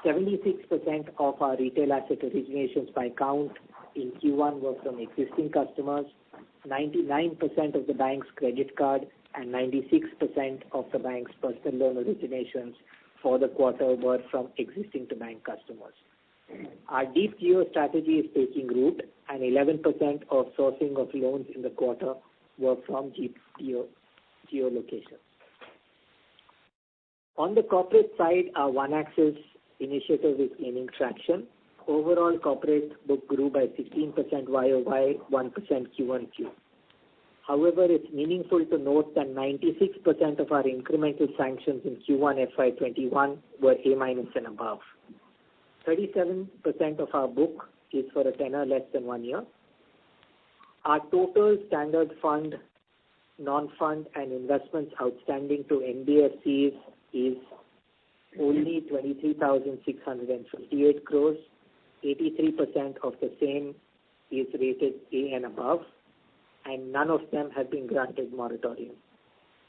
76% of our retail asset originations by count in Q1 were from existing customers. 99% of the bank's credit card and 96% of the bank's personal loan originations for the quarter were from existing to bank customers. Our deep geo strategy is taking root, and 11% of sourcing of loans in the quarter were from deep geo locations. On the corporate side, our One Axis initiative is gaining traction. Overall corporate book grew by 16% YOY, 1% Q1Q. However, it's meaningful to note that 96% of our incremental sanctions in Q1 FY21 were A- and above. 37% of our book is for a tenor less than 1 year. Our total standard fund, non-fund and investments outstanding to NBFCs is only 23,658 crores. 83% of the same is rated A and above, and none of them have been granted moratorium.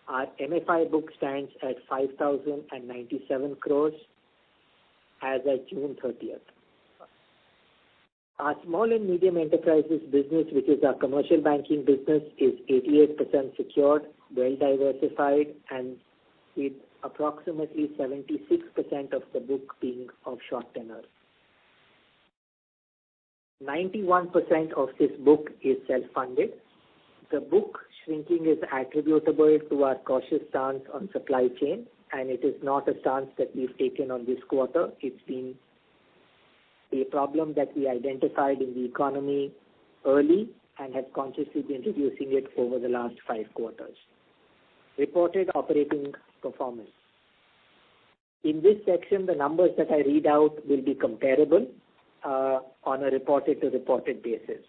Our MFI book stands at 5,097 crores as at June 30th. Our small and medium enterprises business, which is our commercial banking business, is 88% secured, well diversified, and with approximately 76% of the book being of short tenor. 91% of this book is self-funded. The book shrinking is attributable to our cautious stance on supply chain, and it is not a stance that we've taken on this quarter. It's been a problem that we identified in the economy early and have consciously been reducing it over the last 5 quarters. Reported operating performance. In this section, the numbers that I read out will be comparable on a reported to reported basis.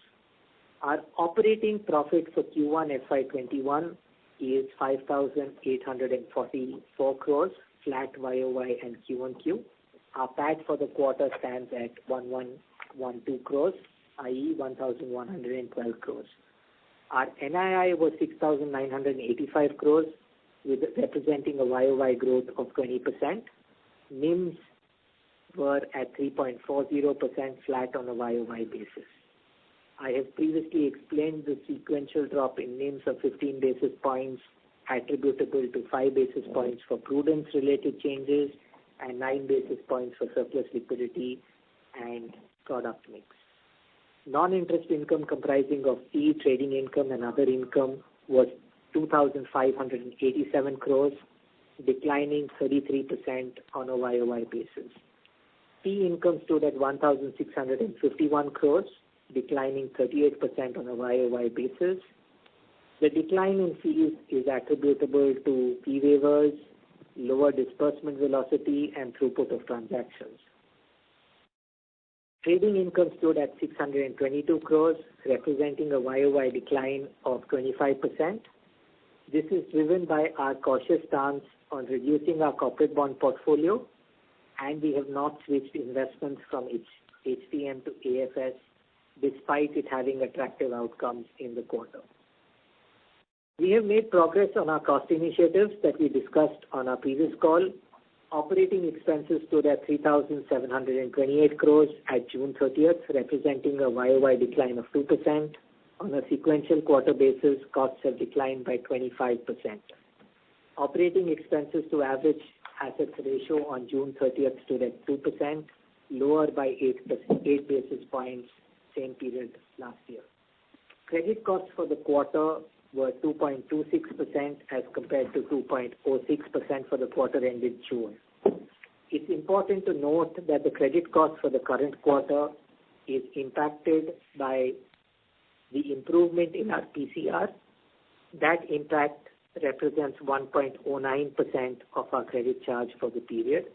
Our operating profit for Q1 FY21 is 5,844 crores, flat YOY and Q1Q. Our PAT for the quarter stands at 1112 crores, i.e. 1,112 crores. Our NII was 6,985 crores, representing a YOY growth of 20%. NIMs were at 3.40%, flat on a YOY basis. I have previously explained the sequential drop in NIMs of 15 basis points attributable to 5 basis points for prudence-related changes and 9 basis points for surplus liquidity and product mix. Non-interest income comprising of fee, trading income and other income was 2,587 crores, declining 33% on a YOY basis. Fee income stood at 1,651 crores, declining 38% on a YOY basis. The decline in fees is attributable to fee waivers, lower disbursement velocity, and throughput of transactions. Trading income stood at 622 crores, representing a YOY decline of 25%. This is driven by our cautious stance on reducing our corporate bond portfolio, and we have not switched investments from HTM to AFS despite it having attractive outcomes in the quarter. We have made progress on our cost initiatives that we discussed on our previous call. Operating expenses stood at 3,728 crores at June 30th, representing a YOY decline of 2%. On a sequential quarter basis, costs have declined by 25%. Operating expenses to average assets ratio on June 30th stood at 2%, lower by 8 basis points same period last year. Credit costs for the quarter were 2.26% as compared to 2.06% for the quarter ended June. It's important to note that the credit cost for the current quarter is impacted by the improvement in our PCR. That impact represents 1.09% of our credit charge for the period.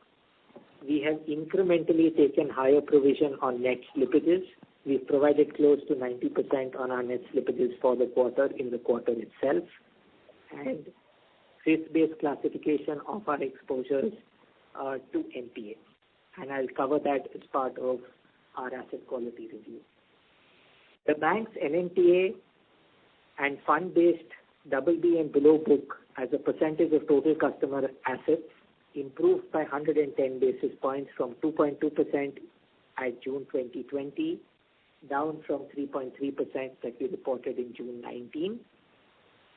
We have incrementally taken higher provision on net slippages. We've provided close to 90% on our net slippages for the quarter in the quarter itself, and risk-based classification of our exposures to NPA. And I'll cover that as part of our asset quality review. The bank's NNPA and fund-based BB and below book as a percentage of total customer assets improved by 110 basis points from 2.2% at June 2020, down from 3.3% that we reported in June 19.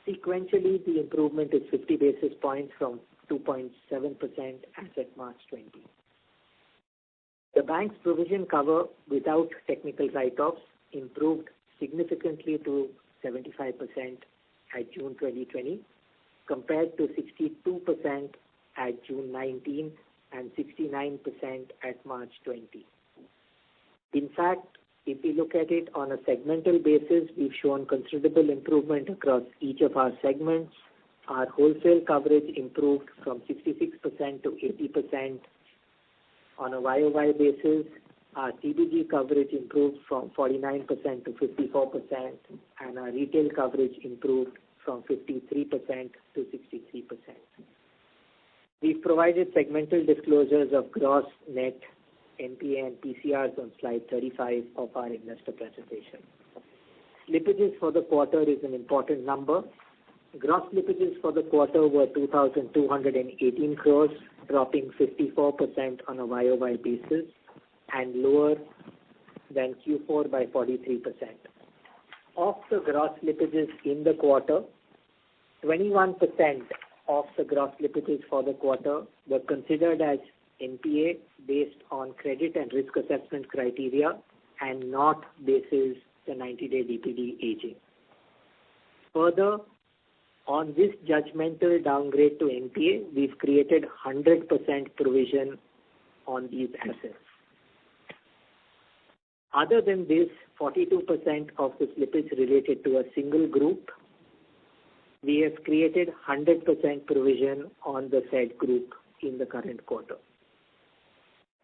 Sequentially, the improvement is 50 basis points from 2.7% as at March 20. The bank's provision cover without technical write-offs improved significantly to 75% at June 2020 compared to 62% at June 19 and 69% at March 20. In fact, if we look at it on a segmental basis, we've shown considerable improvement across each of our segments. Our wholesale coverage improved from 66% to 80% on a YOY basis. Our CBG coverage improved from 49% to 54%, and our retail coverage improved from 53% to 63%. We've provided segmental disclosures of gross, net, NPA and PCRs on slide 35 of our investor presentation. Slippages for the quarter is an important number. Gross slippages for the quarter were 2,218 crores, dropping 54% on a YOY basis and lower than Q4 by 43%. Of the gross slippages in the quarter, 21% of the gross slippages for the quarter were considered as NPA based on credit and risk assessment criteria and not basis the 90-day DPD aging. Further, on this judgmental downgrade to NPA, we've created 100% provision on these assets. Other than this, 42% of the slippage related to a single group. We have created 100% provision on the said group in the current quarter.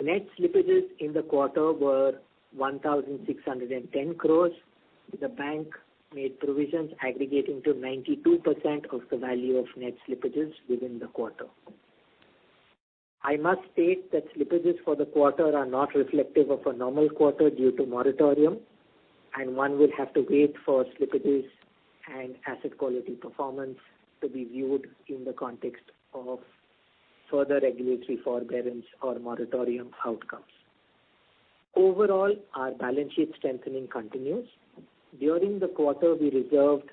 Net slippages in the quarter were 1,610 crores. The bank made provisions aggregating to 92% of the value of net slippages within the quarter. I must state that slippages for the quarter are not reflective of a normal quarter due to moratorium, and one will have to wait for slippages and asset quality performance to be viewed in the context of further regulatory forbearance or moratorium outcomes. Overall, our balance sheet strengthening continues. During the quarter, we reserved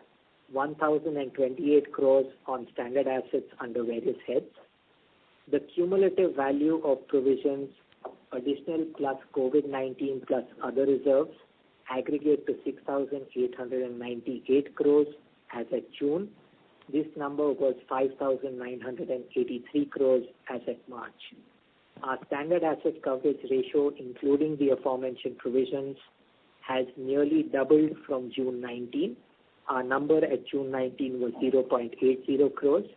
1,028 crores on standard assets under various heads. The cumulative value of provisions, additional plus COVID-19 plus other reserves, aggregate to 6,898 crores as at June. This number was 5,983 crores as at March. Our standard asset coverage ratio, including the aforementioned provisions, has nearly doubled from June 19. Our number at June 19 was 0.80 crores,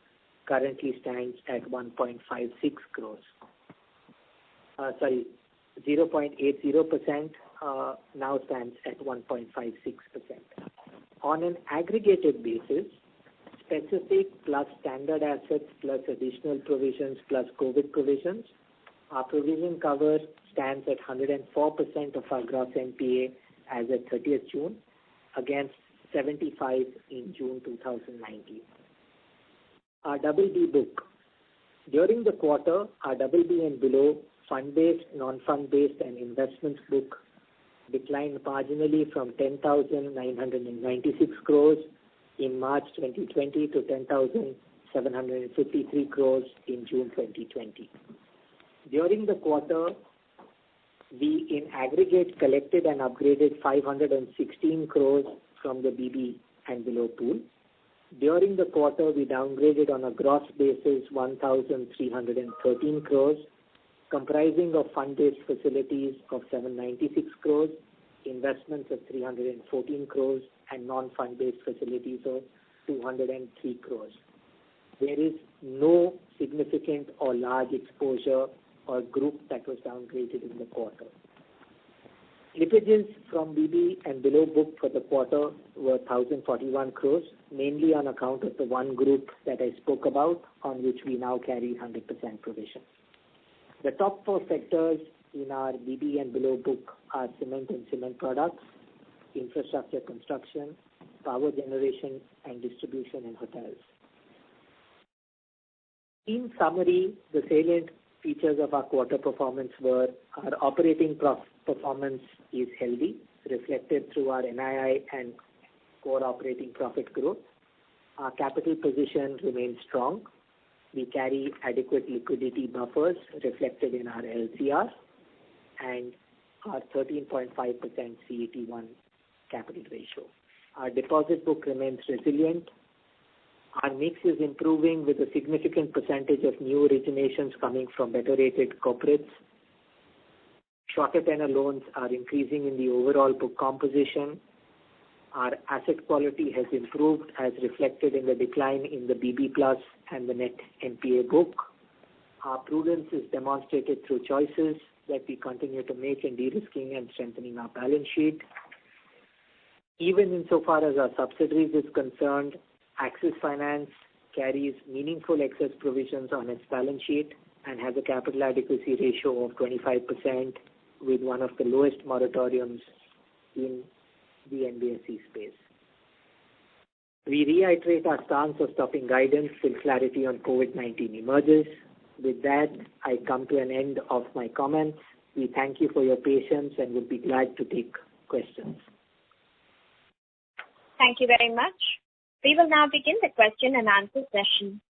currently stands at 1.56 crores. 0.80% now stands at 1.56%. On an aggregated basis, specific plus standard assets plus additional provisions plus COVID provisions, our provision cover stands at 104% of our gross NPA as at 30th June against 75 in June 2019. Our BB book. During the quarter, our BB and below fund-based, non-fund-based and investments book declined marginally from 10,996 crores in March 2020 to 10,753 crores in June 2020. During the quarter, we in aggregate collected and upgraded 516 crores from the BB and below pool. During the quarter, we downgraded on a gross basis 1,313 crores, comprising of fund-based facilities of 796 crores, investments of 314 crores, and non-fund-based facilities of 203 crores. There is no significant or large exposure or group that was downgraded in the quarter. Slippages from BB and below book for the quarter were 1,041 crores, mainly on account of the one group that I spoke about, on which we now carry 100% provision. The top four sectors in our BB and below book are cement and cement products, infrastructure construction, power generation and distribution, and hotels. In summary, the salient features of our quarter performance were our operating performance is healthy, reflected through our NII and core operating profit growth. Our capital position remains strong. We carry adequate liquidity buffers reflected in our LCR and our 13.5% CET1 capital ratio. Our deposit book remains resilient. Our mix is improving with a significant percentage of new originations coming from better rated corporates. Shorter tenor loans are increasing in the overall book composition. Our asset quality has improved as reflected in the decline in the BB plus and the net NPA book. Our prudence is demonstrated through choices that we continue to make in de-risking and strengthening our balance sheet. Even insofar as our subsidiaries is concerned, Axis Finance carries meaningful excess provisions on its balance sheet and has a capital adequacy ratio of 25% with one of the lowest moratoriums in the NBFC space. We reiterate our stance of stopping guidance till clarity on COVID-19 emerges. With that, I come to an end of my comments. We thank you for your patience and would be glad to take questions. Thank you very much. We will now begin the question and answer session.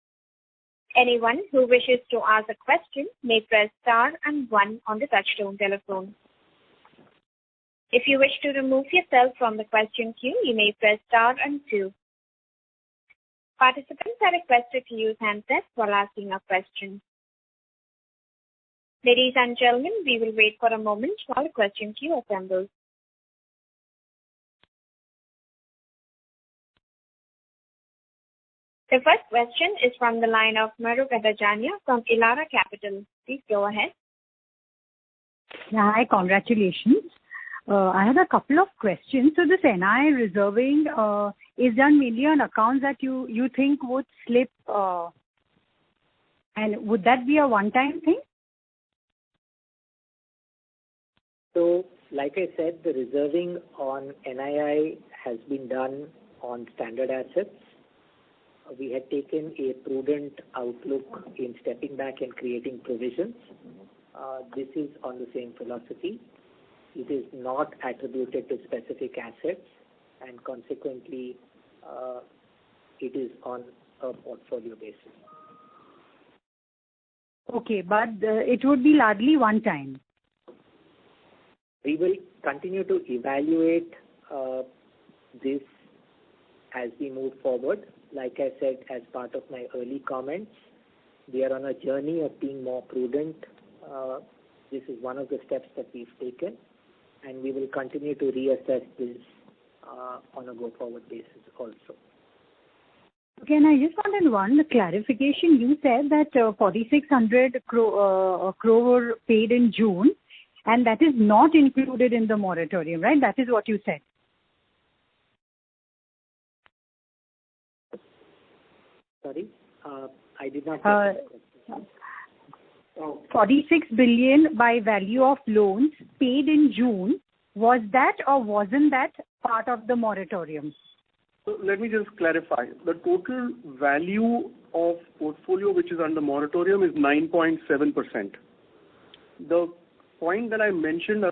Anyone who wishes to ask a question may press star and 1 on the touchtone telephone. If you wish to remove yourself from the question queue, you may press star and 2. Participants are requested to use handsets while asking a question. Ladies and gentlemen, we will wait for a moment while the question queue assembles. The first question is from the line of Mahrukh Adajania from Elara Capital. Please go ahead. Yeah, hi, congratulations. I have a couple of questions. So this NII reserving is done mainly on accounts that you think would slip, and would that be a one-time thing? So, like I said, the reserving on NII has been done on standard assets. We had taken a prudent outlook in stepping back and creating provisions. This is on the same philosophy. It is not attributed to specific assets, and consequently, it is on a portfolio basis. Okay, but it would be largely one time. We will continue to evaluate this as we move forward. Like I said, as part of my early comments, we are on a journey of being more prudent. This is one of the steps that we've taken, and we will continue to reassess this on a go-forward basis also. Okay, and I just wanted one clarification. You said that 4,600 crore were paid in June, and that is not included in the moratorium, right? That is what you said. Sorry, I did not get that question. 46 billion by value of loans paid in June. Was that or wasn't that part of the moratorium? So let me just clarify. The total value of portfolio which is under moratorium is 9.7%. The point that I mentioned,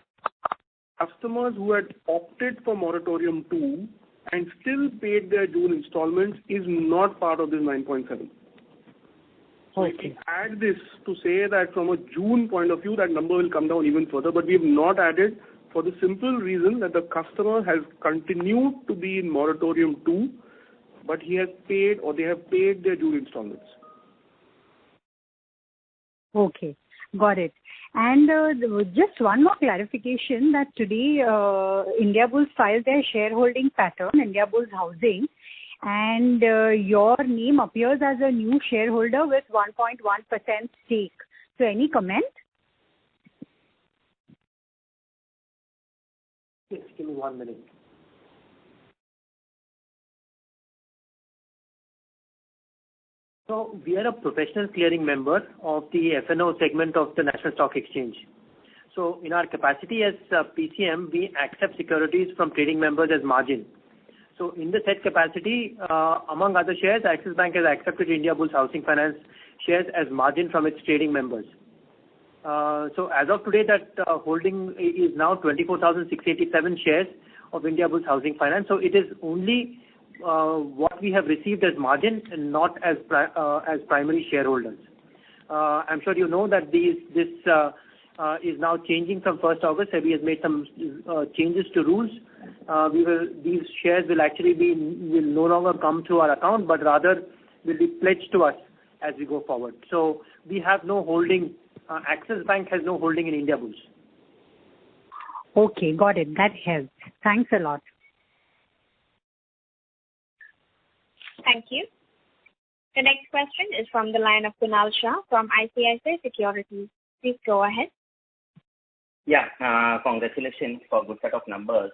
customers who had opted for moratorium 2 and still paid their June installments is not part of this 9.7. So if we add this to say that from a June point of view, that number will come down even further, but we have not added for the simple reason that the customer has continued to be in moratorium 2, but he has paid or they have paid their June installments. Okay, got it. And just one more clarification that today Indiabulls filed their shareholding pattern, Indiabulls Housing, and your name appears as a new shareholder with 1.1% stake. So any comment? Yes, give me 1 minute. So we are a professional clearing member of the F&O segment of the National Stock Exchange. So in our capacity as PCM, we accept securities from trading members as margin. So in the said capacity, among other shares, Axis Bank has accepted Indiabulls Housing Finance shares as margin from its trading members. So as of today, that holding is now 24,687 shares of Indiabulls Housing Finance. So it is only what we have received as margin and not as primary shareholders. I'm sure you know that this is now changing from 1st August. SEBI has made some changes to rules. These shares will no longer come through our account, but rather will be pledged to us as we go forward. So we have no holding. Axis Bank has no holding in Indiabulls. Okay, got it. That helps. Thanks a lot. Thank you. The next question is from the line of Kunal Shah from ICICI Securities. Please go ahead. Yeah, congratulations for good set of numbers.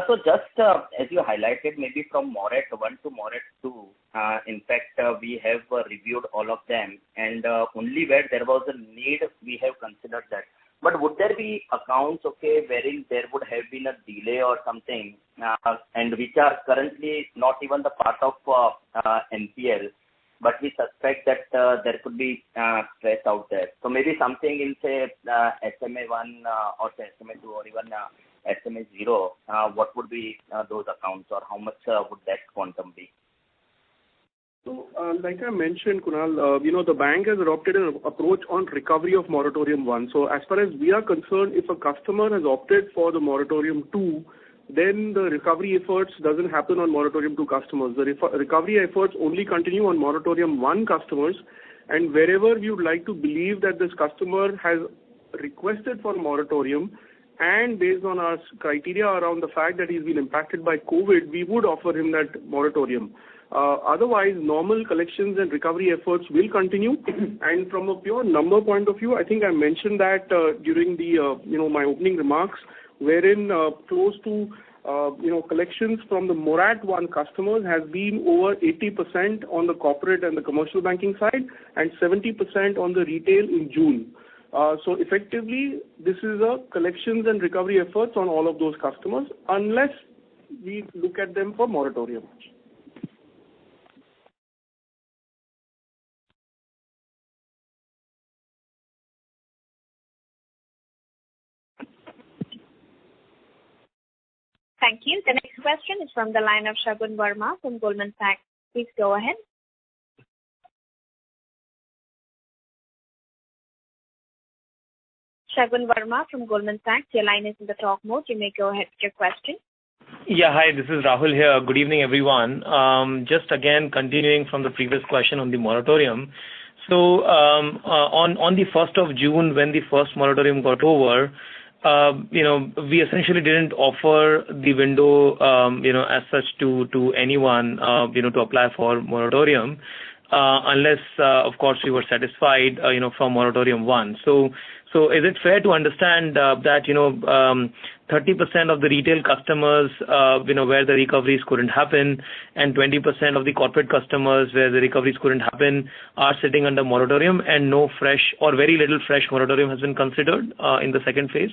So just as you highlighted, maybe from Morat 1 to Morat 2, in fact, we have reviewed all of them, and only where there was a need, we have considered that. But would there be accounts, wherein there would have been a delay or something, and which are currently not even the part of NPL, but we suspect that there could be stress out there. So maybe something in, say, SMA1 or say SMA2 or even SMA0, what would be those accounts, or how much would that quantum be? So, like I mentioned, Kunal, the bank has adopted an approach on recovery of moratorium 1. So, as far as we are concerned, if a customer has opted for the moratorium 2, then the recovery efforts doesn't happen on moratorium 2 customers. The recovery efforts only continue on moratorium 1 customers, and wherever we would like to believe that this customer has requested for a moratorium, and based on our criteria around the fact that he's been impacted by COVID, we would offer him that moratorium. Otherwise, normal collections and recovery efforts will continue. And from a pure number point of view, I think I mentioned that during the my opening remarks, wherein close to collections from the Morat 1 customers has been over 80% on the corporate and the commercial banking side and 70% on the retail in June. So effectively, this is a collections and recovery efforts on all of those customers unless we look at them for moratorium. Thank you. The next question is from the line of Shagun Verma from Goldman Sachs. Please go ahead. Shagun Verma from Goldman Sachs, your line is in the talk mode. You may go ahead with your question. Yeah, hi, this is Rahul here. Good evening, everyone. Just again, continuing from the previous question on the moratorium. So on the 1st of June, when the first moratorium got over, we essentially didn't offer the window, as such to anyone, to apply for moratorium, unless, of course, we were satisfied, from moratorium 1. So is it fair to understand that, 30% of the retail customers, where the recoveries couldn't happen, and 20% of the corporate customers where the recoveries couldn't happen are sitting under moratorium, and no fresh or very little fresh moratorium has been considered in the second phase?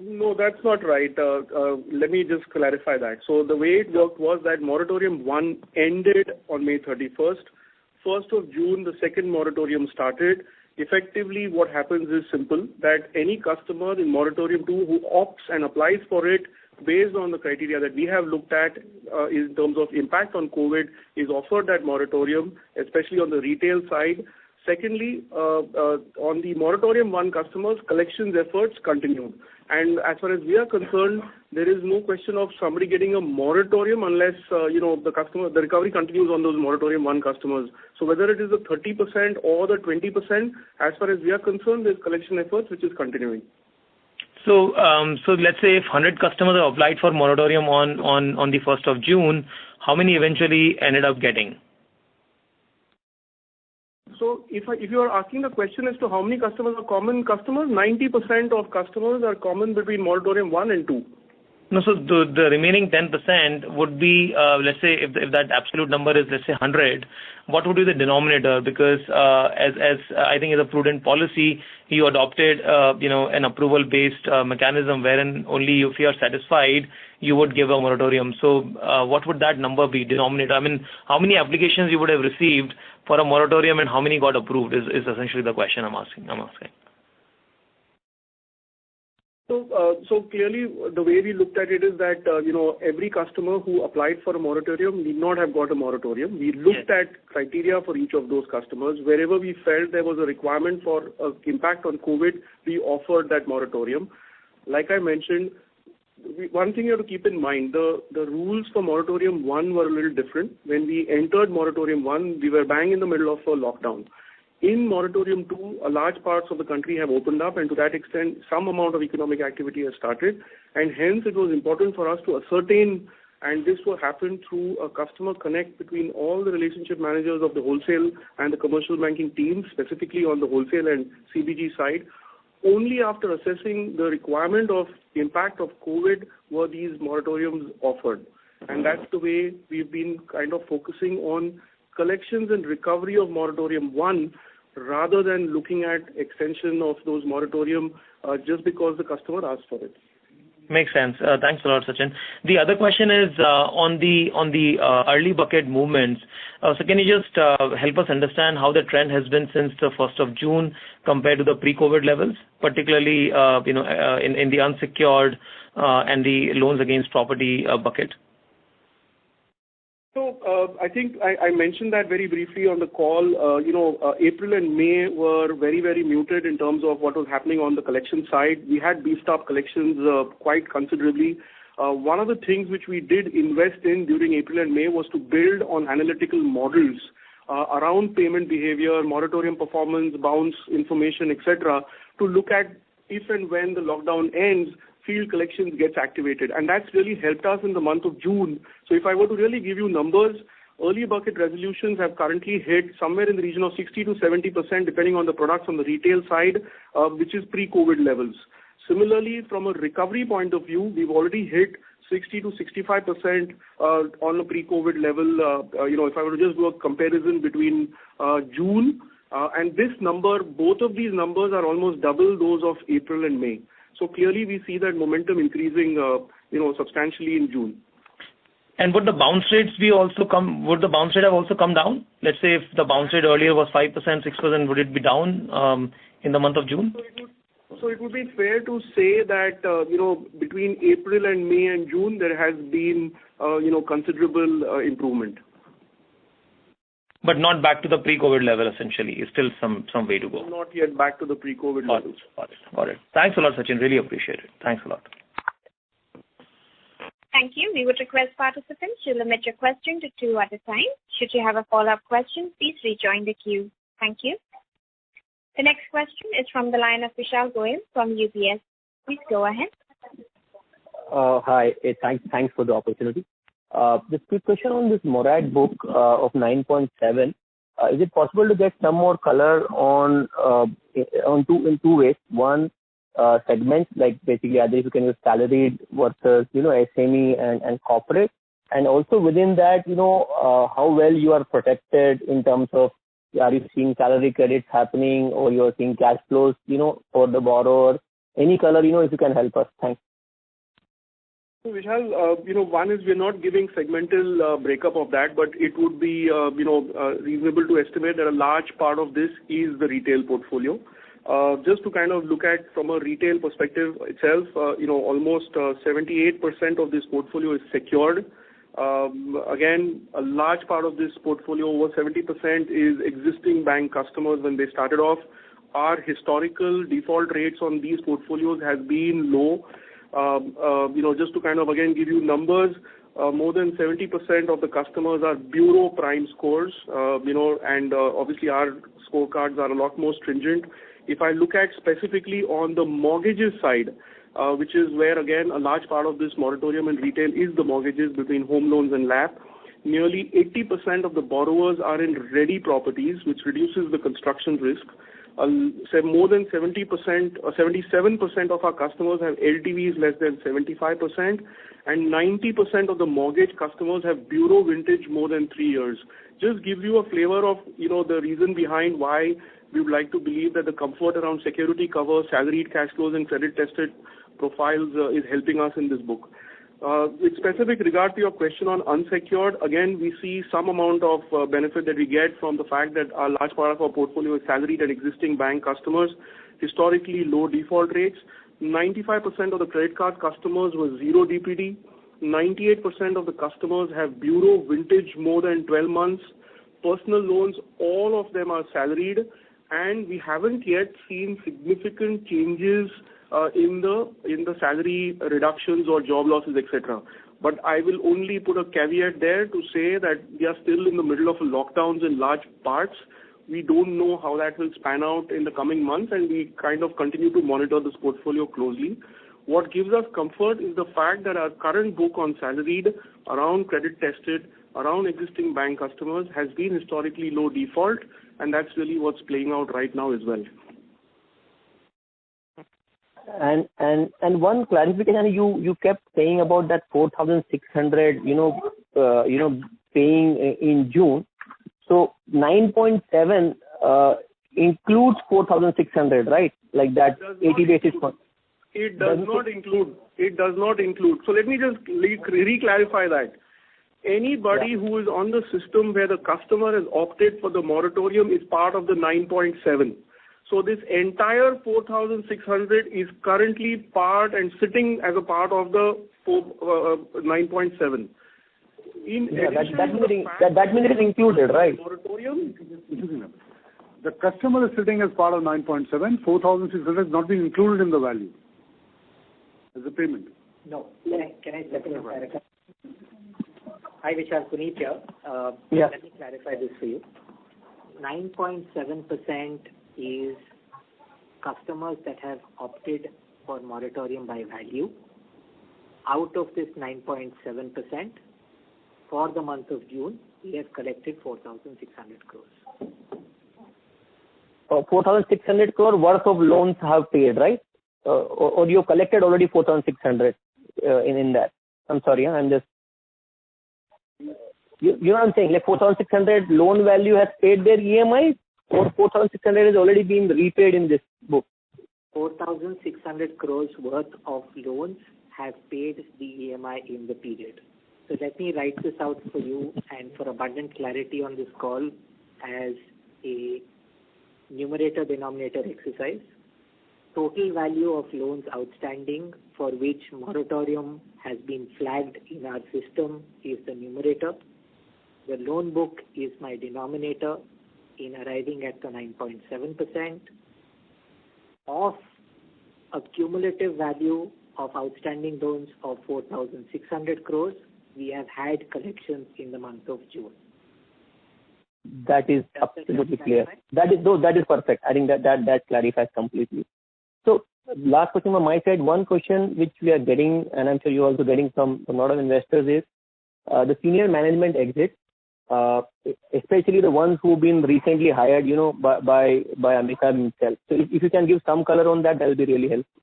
No, that's not right. Let me just clarify that. So the way it worked was that moratorium 1 ended on May 31st. 1st of June, the second moratorium started. Effectively, what happens is simple, that any customer in moratorium 2 who opts and applies for it based on the criteria that we have looked at in terms of impact on COVID is offered that moratorium, especially on the retail side. Secondly, on the moratorium 1 customers, collections efforts continued. And as far as we are concerned, there is no question of somebody getting a moratorium unless, the recovery continues on those moratorium 1 customers. So whether it is the 30% or the 20%, as far as we are concerned, there's collection efforts which is continuing. So let's say if 100 customers have applied for moratorium on the 1st of June, how many eventually ended up getting? So if you are asking the question as to how many customers are common customers, 90% of customers are common between moratorium 1 and 2. No, so the remaining 10% would be, let's say, if that absolute number is, let's say, 100, what would be the denominator? Because as I think is a prudent policy, you adopted, an approval-based mechanism wherein only if you are satisfied, you would give a moratorium. So what would that number be, denominator? I mean, how many applications you would have received for a moratorium and how many got approved is essentially the question I'm asking. So clearly, the way we looked at it is that, every customer who applied for a moratorium need not have got a moratorium. We looked at criteria for each of those customers. Wherever we felt there was a requirement for impact on COVID, we offered that moratorium. Like I mentioned, one thing you have to keep in mind, the rules for moratorium 1 were a little different. When we entered moratorium 1, we were bang in the middle of a lockdown. In moratorium 2, a large parts of the country have opened up, and to that extent, some amount of economic activity has started. And hence, it was important for us to ascertain, and this will happen through a customer connect between all the relationship managers of the wholesale and the commercial banking teams, specifically on the wholesale and CBG side. Only after assessing the requirement of impact of COVID were these moratoriums offered. And that's the way we've been kind of focusing on collections and recovery of moratorium 1 rather than looking at extension of those moratorium just because the customer asked for it. Makes sense. Thanks a lot, Sachin. The other question is on the early bucket movements. So can you just help us understand how the trend has been since the 1st of June compared to the pre-COVID levels, particularly in the unsecured and the loans against property bucket? So I think I mentioned that very briefly on the call. April and May were very, very muted in terms of what was happening on the collection side. We had beefed up collections quite considerably. One of the things which we did invest in during April and May was to build on analytical models around payment behavior, moratorium performance, bounce information, etc., to look at if and when the lockdown ends, field collections gets activated. And that's really helped us in the month of June. So if I were to really give you numbers, early bucket resolutions have currently hit somewhere in the region of 60 to 70%, depending on the products on the retail side, which is pre-COVID levels. Similarly, from a recovery point of view, we've already hit 60 to 65% on a pre-COVID level. If I were to just do a comparison between June and this number, both of these numbers are almost double those of April and May. So clearly, we see that momentum increasing, substantially in June. And would the bounce rates would the bounce rate have also come down? Let's say if the bounce rate earlier was 5%, 6%, would it be down in the month of June? So it would be fair to say that, between April and May and June, there has been, considerable improvement. But not back to the pre-COVID level, essentially. It's still some way to go. Not yet back to the pre-COVID levels. Got it. Thanks a lot, Sachin. Really appreciate it. Thanks a lot. Thank you. We would request participants to limit your question to 2 at a time. Should you have a follow-up question, please rejoin the queue. Thank you. The next question is from the line of Vishal Goyal from UBS. Please go ahead. Hi. Thanks for the opportunity. Just quick question on this Morat book of 9.7. Is it possible to get some more color in two ways? One, segments, like basically either if you can use salaried versus, SME and corporate. And also within that, how well you are protected in terms of, are you seeing salary credits happening or you're seeing cash flows, for the borrower? Any color, if you can help us. Thanks. So Vishal, one is we're not giving segmental breakup of that, but it would be, reasonable to estimate that a large part of this is the retail portfolio. Just to kind of look at from a retail perspective itself, almost 78% of this portfolio is secured. Again, a large part of this portfolio, over 70%, is existing bank customers when they started off. Our historical default rates on these portfolios has been low. Just to kind of again give you numbers, more than 70% of the customers are bureau prime scores, and obviously our scorecards are a lot more stringent. If I look at specifically on the mortgages side, which is where again a large part of this moratorium in retail is the mortgages between home loans and LAP, nearly 80% of the borrowers are in ready properties, which reduces the construction risk. More than 70% or 77% of our customers have LTVs less than 75%, and 90% of the mortgage customers have bureau vintage more than 3 years. Just gives you a flavor of, the reason behind why we would like to believe that the comfort around security cover, salaried cash flows and credit tested profiles is helping us in this book. With specific regard to your question on unsecured, again, we see some amount of benefit that we get from the fact that a large part of our portfolio is salaried and existing bank customers, historically low default rates. 95% of the credit card customers were zero DPD. 98% of the customers have bureau vintage more than 12 months. Personal loans, all of them are salaried, and we haven't yet seen significant changes in the salary reductions or job losses, etc. But I will only put a caveat there to say that we are still in the middle of lockdowns in large parts. We don't know how that will span out in the coming months, and we kind of continue to monitor this portfolio closely. What gives us comfort is the fact that our current book on salaried, around credit tested, around existing bank customers has been historically low default, and that's really what's playing out right now as well. And one clarification, you kept saying about that 4,600, paying in June. So 9.7 includes 4,600, right? Like that 80 basis points. It does not include. So let me just re-clarify that. Anybody who is on the system where the customer has opted for the moratorium is part of the 9.7. So this entire 4,600 is currently part and sitting as a part of the 9.7. That means it is included, right? Moratorium. The customer is sitting as part of 9.7. 4,600 is not being included in the value as a payment. No. Can I step in and clarify? Hi, Vishal, Puneet here. Let me clarify this for you. 9.7% is customers that have opted for moratorium by value. Out of this 9.7%, for the month of June, we have collected 4,600 crores. 4,600 crore worth of loans have paid, right? Or you collected already 4,600 in that? I'm sorry, I'm just... You know what I'm saying? Like 4,600 loan value has paid their EMI, or 4,600 has already been repaid in this book? 4,600 crores worth of loans have paid the EMI in the period. So let me write this out for you and for abundant clarity on this call as a numerator-denominator exercise. Total value of loans outstanding for which moratorium has been flagged in our system is the numerator. The loan book is my denominator in arriving at the 9.7%. Of a cumulative value of outstanding loans of 4,600 crores, we have had collections in the month of June. That is absolutely clear. That is perfect. I think that clarifies completely. So last question on my side. One question which we are getting, and I'm sure you're also getting from a lot of investors, is the senior management exit, especially the ones who've been recently hired, by Amitabh himself. So if you can give some color on that will be really helpful.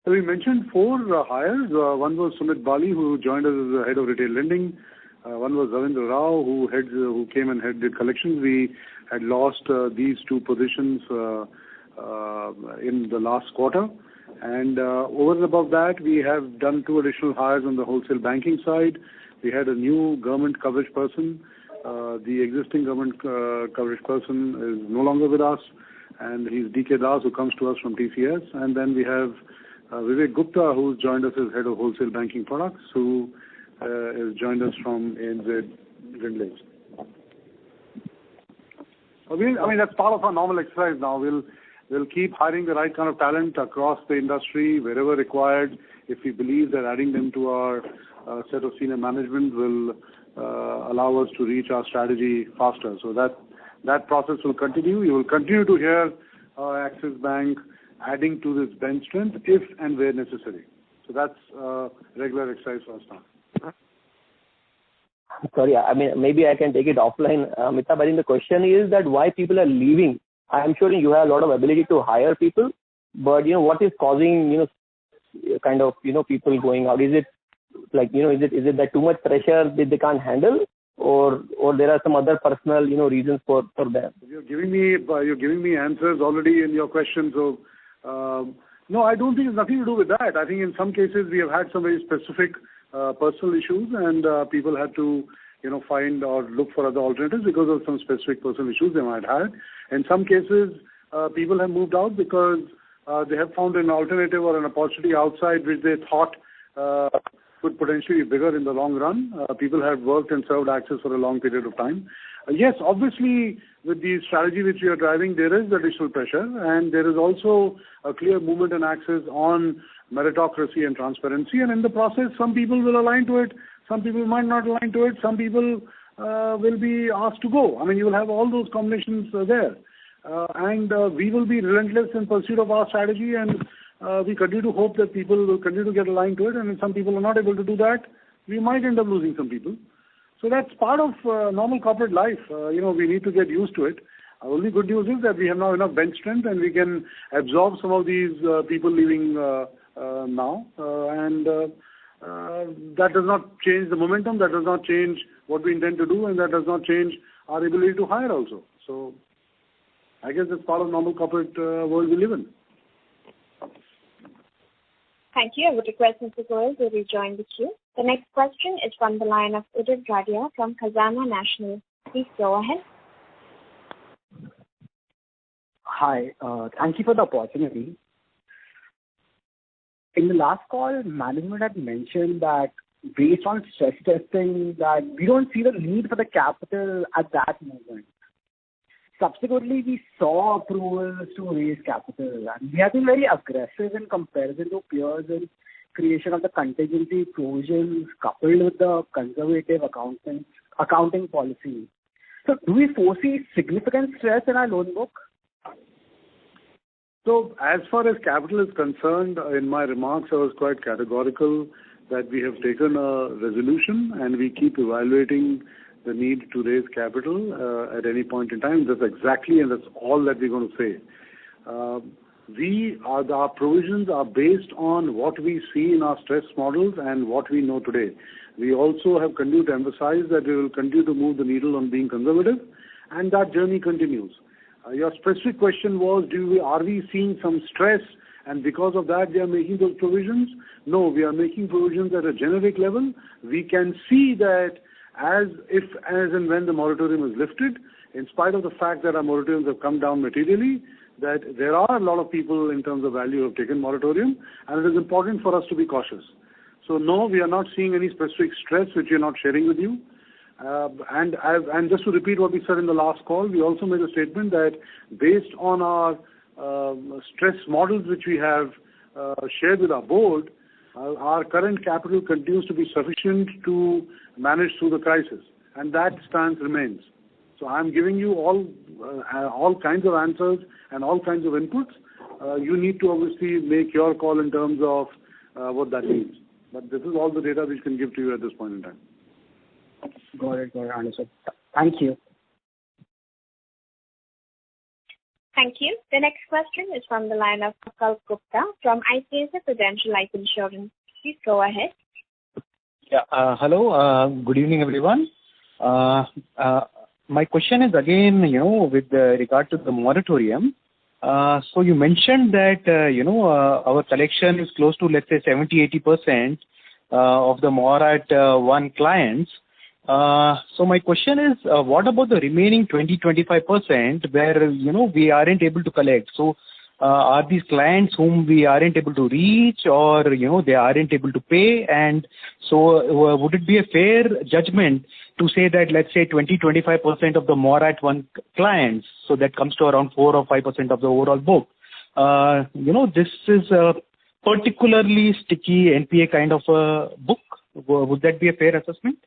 So we mentioned 4 hires. One was Sumit Bali, who joined us as the head of retail lending. One was Ravindra Rao, who came and headed collections. We had lost these 2 positions in the last quarter. And over and above that, we have done 2 additional hires on the wholesale banking side. We had a new government coverage person. The existing government coverage person is no longer with us, and he's DK Das, who comes to us from TCS. And then we have Vivek Gupta, who's joined us as head of wholesale banking products, who has joined us from ANZ Grindlays. That's part of our normal exercise now. We'll keep hiring the right kind of talent across the industry wherever required. If we believe that adding them to our set of senior management will allow us to reach our strategy faster. So that process will continue. You will continue to hear Axis Bank adding to this bench strength if and where necessary. So that's regular exercise for us now. Sorry, maybe I can take it offline. Amitabh, I think the question is that why people are leaving. I am sure you have a lot of ability to hire people, but what is causing people going out? Is it is it that too much pressure that they can't handle, or there are some other personal reasons for them? You're giving me answers already in your question. So no, I don't think it's nothing to do with that. I think in some cases we have had some very specific personal issues, and people had to find or look for other alternatives because of some specific personal issues they might have. In some cases, people have moved out because they have found an alternative or an opportunity outside which they thought could potentially be bigger in the long run. People have worked and served Axis for a long period of time. Yes, obviously, with the strategy which we are driving, there is additional pressure, and there is also a clear movement in Axis on meritocracy and transparency. And in the process, some people will align to it, some people might not align to it, some people will be asked to go. You will have all those combinations there. And we will be relentless in pursuit of our strategy, and we continue to hope that people will continue to get aligned to it. And if some people are not able to do that, we might end up losing some people. So that's part of normal corporate life. We need to get used to it. Our only good news is that we have now enough bench strength and we can absorb some of these people leaving now. And that does not change the momentum, that does not change what we intend to do, and that does not change our ability to hire also. So I guess it's part of normal corporate world we live in. Thank you. I would request Mr. Goyal to rejoin the queue. The next question is from the line of Udit Gadia from Khazanah National. Please go ahead. Hi. Thank you for the opportunity. In the last call, management had mentioned that based on stress testing, that we don't see the need for the capital at that moment. Subsequently, we saw approvals to raise capital, and we have been very aggressive in comparison to peers in creation of the contingency provisions coupled with the conservative accounting policy. So do we foresee significant stress in our loan book? So as far as capital is concerned, in my remarks, I was quite categorical that we have taken a resolution and we keep evaluating the need to raise capital at any point in time. That's exactly, and that's all that we're going to say. Our provisions are based on what we see in our stress models and what we know today. We also have continued to emphasize that we will continue to move the needle on being conservative, and that journey continues. Your specific question was, are we seeing some stress, and because of that we are making those provisions? No, we are making provisions at a generic level. We can see that as and when the moratorium is lifted, in spite of the fact that our moratoriums have come down materially, that there are a lot of people in terms of value who have taken moratorium, and it is important for us to be cautious. So no, we are not seeing any specific stress which we are not sharing with you. And just to repeat what we said in the last call, we also made a statement that based on our stress models which we have shared with our board, our current capital continues to be sufficient to manage through the crisis, and that stance remains. So I'm giving you all kinds of answers and all kinds of inputs. You need to obviously make your call in terms of what that means. But this is all the data we can give to you at this point in time. Got it, understood. Thank you. Thank you. The next question is from the line of Akalp Gupta from ICICI Prudential Life Insurance. Please go ahead. Yeah. Hello. Good evening, everyone. My question is again, with regard to the moratorium. So you mentioned that, our collection is close to, let's say, 70-80% of the Morat 1 clients. So my question is, what about the remaining 20-25% where, we aren't able to collect? So are these clients whom we aren't able to reach, or, they aren't able to pay? And so would it be a fair judgment to say that, let's say, 20-25% of the Morat 1 clients, so that comes to around 4 or 5% of the overall book, this is a particularly sticky NPA kind of a book? Would that be a fair assessment?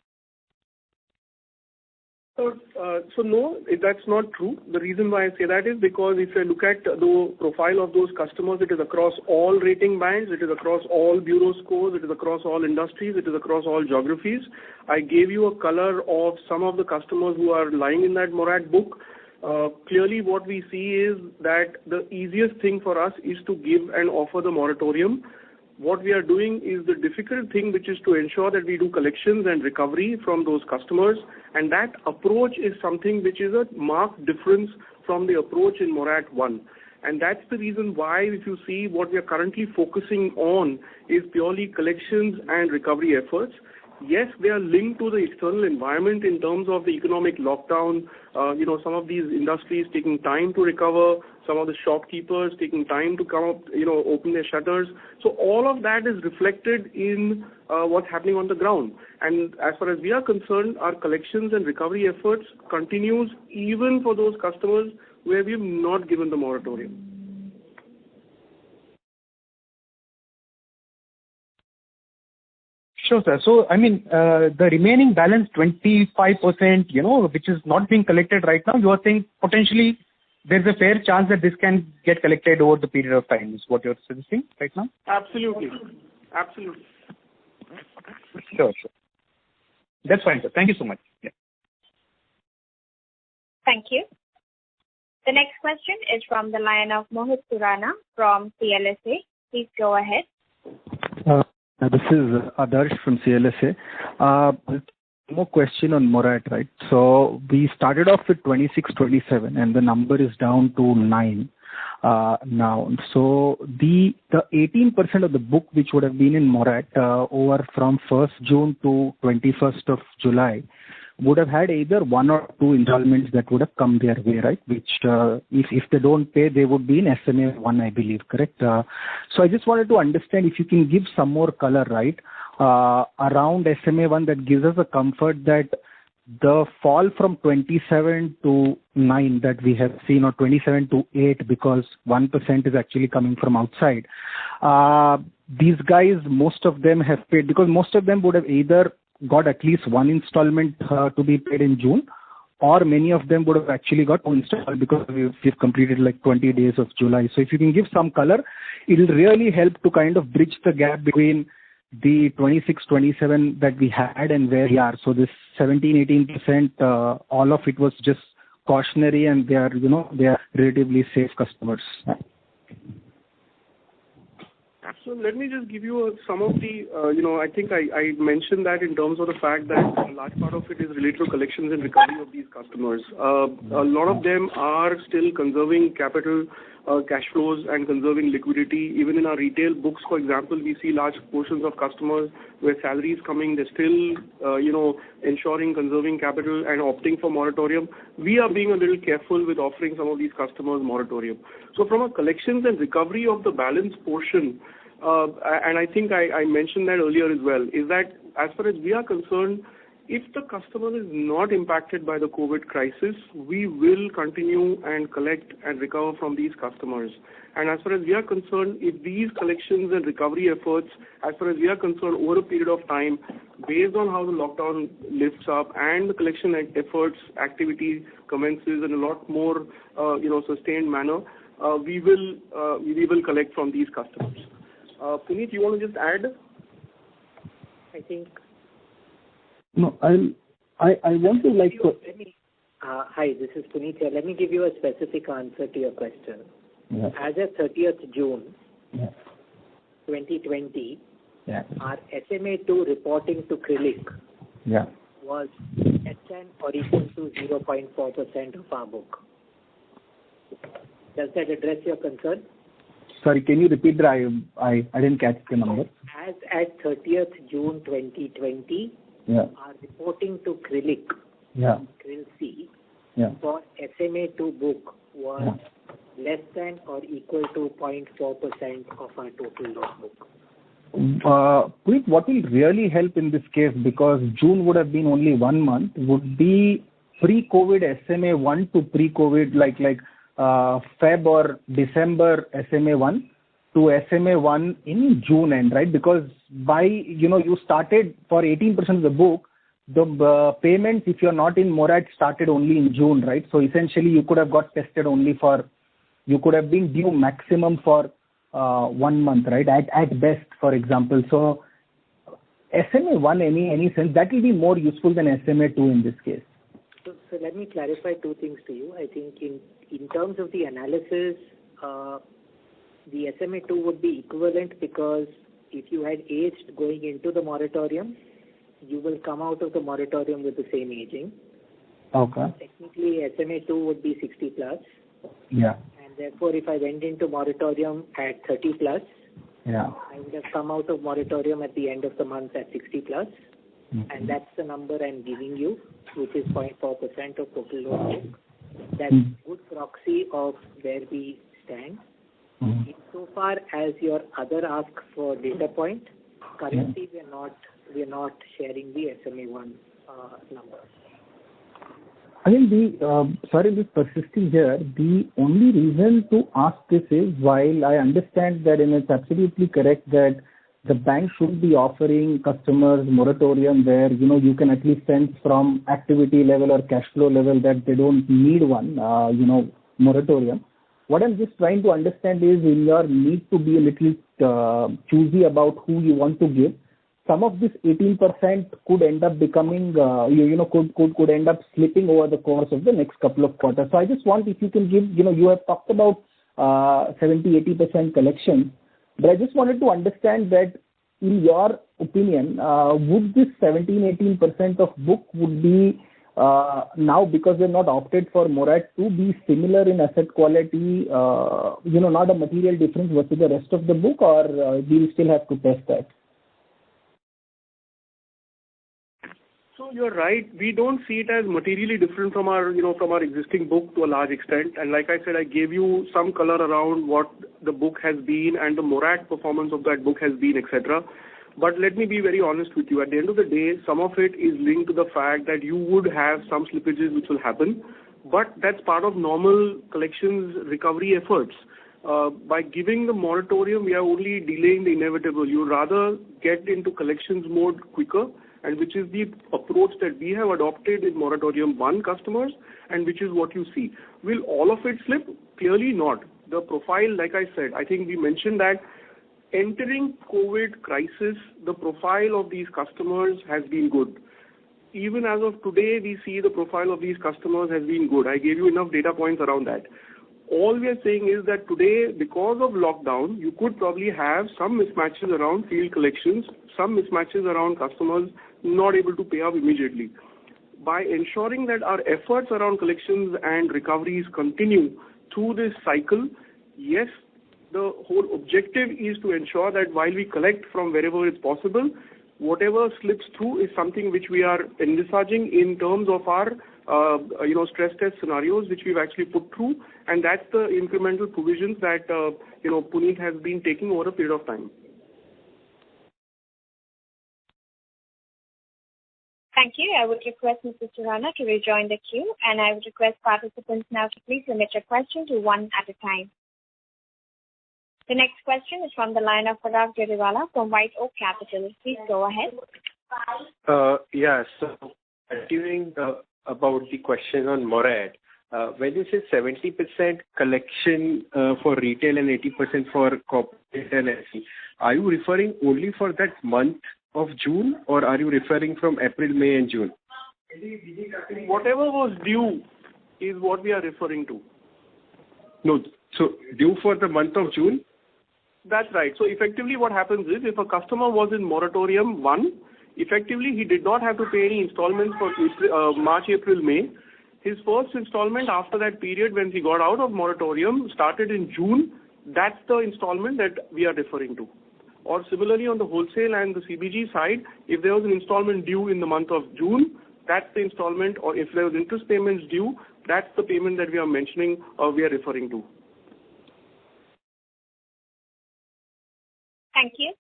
So no, that's not true. The reason why I say that is because if you look at the profile of those customers, it is across all rating bands, it is across all bureau scores, it is across all industries, it is across all geographies. I gave you a color of some of the customers who are lying in that Morat book. Clearly what we see is that the easiest thing for us is to give and offer the moratorium. What we are doing is the difficult thing, which is to ensure that we do collections and recovery from those customers, and that approach is something which is a marked difference from the approach in Morat 1. And that's the reason why, if you see, what we are currently focusing on is purely collections and recovery efforts. Yes, they are linked to the external environment in terms of the economic lockdown, some of these industries taking time to recover, some of the shopkeepers taking time to come up, open their shutters. So all of that is reflected in what's happening on the ground. And as far as we are concerned, our collections and recovery efforts continues even for those customers where we have not given the moratorium. Sure, sir. So, the remaining balance 25%, which is not being collected right now, you are saying potentially there's a fair chance that this can get collected over the period of time, is what you're suggesting right now? Absolutely. Sure. That's fine, sir. Thank you so much. Yeah. Thank you. The next question is from the line of Mohit Surana from CLSA. Please go ahead. This is Adarsh from CLSA. More question on Morat, right? So we started off with 26, 27, and the number is down to 9 now. So the 18% of the book which would have been in Morat over from 1st June to 21st of July would have had either 1 or 2 installments that would have come their way, right? Which if they don't pay, they would be in SMA 1, I believe, correct? So I just wanted to understand if you can give some more color, right, around SMA 1 that gives us a comfort that the fall from 27 to 9 that we have seen, or 27 to 8, because 1% is actually coming from outside. These guys, most of them have paid, because most of them would have either got at least 1 installment to be paid in June, or many of them would have actually got 2 installments because we've completed like 20 days of July. So if you can give some color, it will really help to kind of bridge the gap between the 26-27 that we had and where we are. So this 17-18%, all of it was just cautionary, and they are relatively safe customers. So let me just give you some of the, I think I mentioned that in terms of the fact that a large part of it is related to collections and recovery of these customers. A lot of them are still conserving capital, cash flows, and conserving liquidity. Even in our retail books, for example, we see large portions of customers where salaries coming, they're still, ensuring conserving capital and opting for moratorium. We are being a little careful with offering some of these customers moratorium. So from a collections and recovery of the balance portion, and I think I mentioned that earlier as well, is that as far as we are concerned, if the customer is not impacted by the COVID crisis, we will continue and collect and recover from these customers. And as far as we are concerned, if these collections and recovery efforts, as far as we are concerned, over a period of time, based on how the lockdown lifts up and the collection efforts, activity commences in a lot more, sustained manner, we will collect from these customers. Puneet, you want to just add? I think. No, I want to like. Hi, this is Puneet here. Let me give you a specific answer to your question. Yeah. As of 30th June, Yeah. 2020, Yeah. our SMA2 reporting to CRILC Yeah. was less than or equal to 0.4% of our book. Does that address your concern? Sorry, can you repeat that? I didn't catch the number. As at 30th June 2020, Yeah. our reporting to CRILC, Yeah. CRILC, Yeah. for SMA2 book was less than or equal to 0.4% of our total loan book. Puneet, what will really help in this case, because June would have been only 1 month, would be pre-COVID SMA1 to pre-COVID like Feb or December SMA1 to SMA1 in June end, right? Because by, you started for 18% of the book, the payments, if you're not in morat, started only in June, right? So essentially you could have got tested only you could have been due maximum for 1 month, right? At best, for example. So SMA1, any sense, that will be more useful than SMA2 in this case. So let me clarify two things to you. I think in terms of the analysis, the SMA2 would be equivalent, because if you had aged going into the moratorium, you will come out of the moratorium with the same aging. Okay. Technically, SMA2 would be 60 plus. Yeah. And therefore, if I went into moratorium at 30 plus, yeah, I would have come out of moratorium at the end of the month at 60 plus. Mm-hmm. And that's the number I'm giving you, which is 0.4% of total loan book. That's a good proxy of where we stand. Mm-hmm. Insofar as your other ask for data point, currently we are not sharing the SMA1 numbers. I think sorry, this persisting here. The only reason to ask this is, while I understand that, and it's absolutely correct that the bank should be offering customers moratorium where, you can at least sense from activity level or cash flow level that they don't need one, moratorium. What I'm just trying to understand is, in your need to be a little choosy about who you want to give, some of this 18% could end up becoming, could end up slipping over the course of the next couple of quarters. So I just want, if you can give, you have talked about 70-80% collection, but I just wanted to understand that, in your opinion, would this 17-18% of book would be now, because they're not opted for morat, to be similar in asset quality, not a material difference versus the rest of the book, or do you still have to test that? So you're right. We don't see it as materially different from our existing book to a large extent. And like I said, I gave you some color around what the book has been and the morat performance of that book has been, etc. But let me be very honest with you. At the end of the day, some of it is linked to the fact that you would have some slippages which will happen. But that's part of normal collections recovery efforts. By giving the moratorium, we are only delaying the inevitable. You rather get into collections mode quicker, and which is the approach that we have adopted in moratorium 1 customers, and which is what you see. Will all of it slip? Clearly not. The profile, like I said, I think we mentioned that entering COVID crisis, the profile of these customers has been good. Even as of today, we see the profile of these customers has been good. I gave you enough data points around that. All we are saying is that today, because of lockdown, you could probably have some mismatches around field collections, some mismatches around customers not able to pay up immediately. By ensuring that our efforts around collections and recoveries continue through this cycle, yes, the whole objective is to ensure that while we collect from wherever it's possible, whatever slips through is something which we are envisaging in terms of our stress test scenarios which we've actually put through, and that's the incremental provisions that Puneet has been taking over a period of time. Thank you. I would request Mr. Surana to rejoin the queue, and I would request participants now to please limit your question to one at a time. The next question is from the line of Parag Jariwala from White Oak Capital. Please go ahead. So continuing about the question on Morat, when you say 70% collection for retail and 80% for corporate and SE, are you referring only for that month of June, or are you referring from April, May and June? Whatever was due is what we are referring to. No, so due for the month of June? That's right. So effectively what happens is, if a customer was in moratorium 1, effectively he did not have to pay any installments for March, April, May. His first installment after that period when he got out of moratorium started in June. That's the installment that we are referring to. Or similarly on the wholesale and the CBG side, if there was an installment due in the month of June, that's the installment, or if there was interest payments due, that's the payment that we are mentioning or we are referring to. Thank you.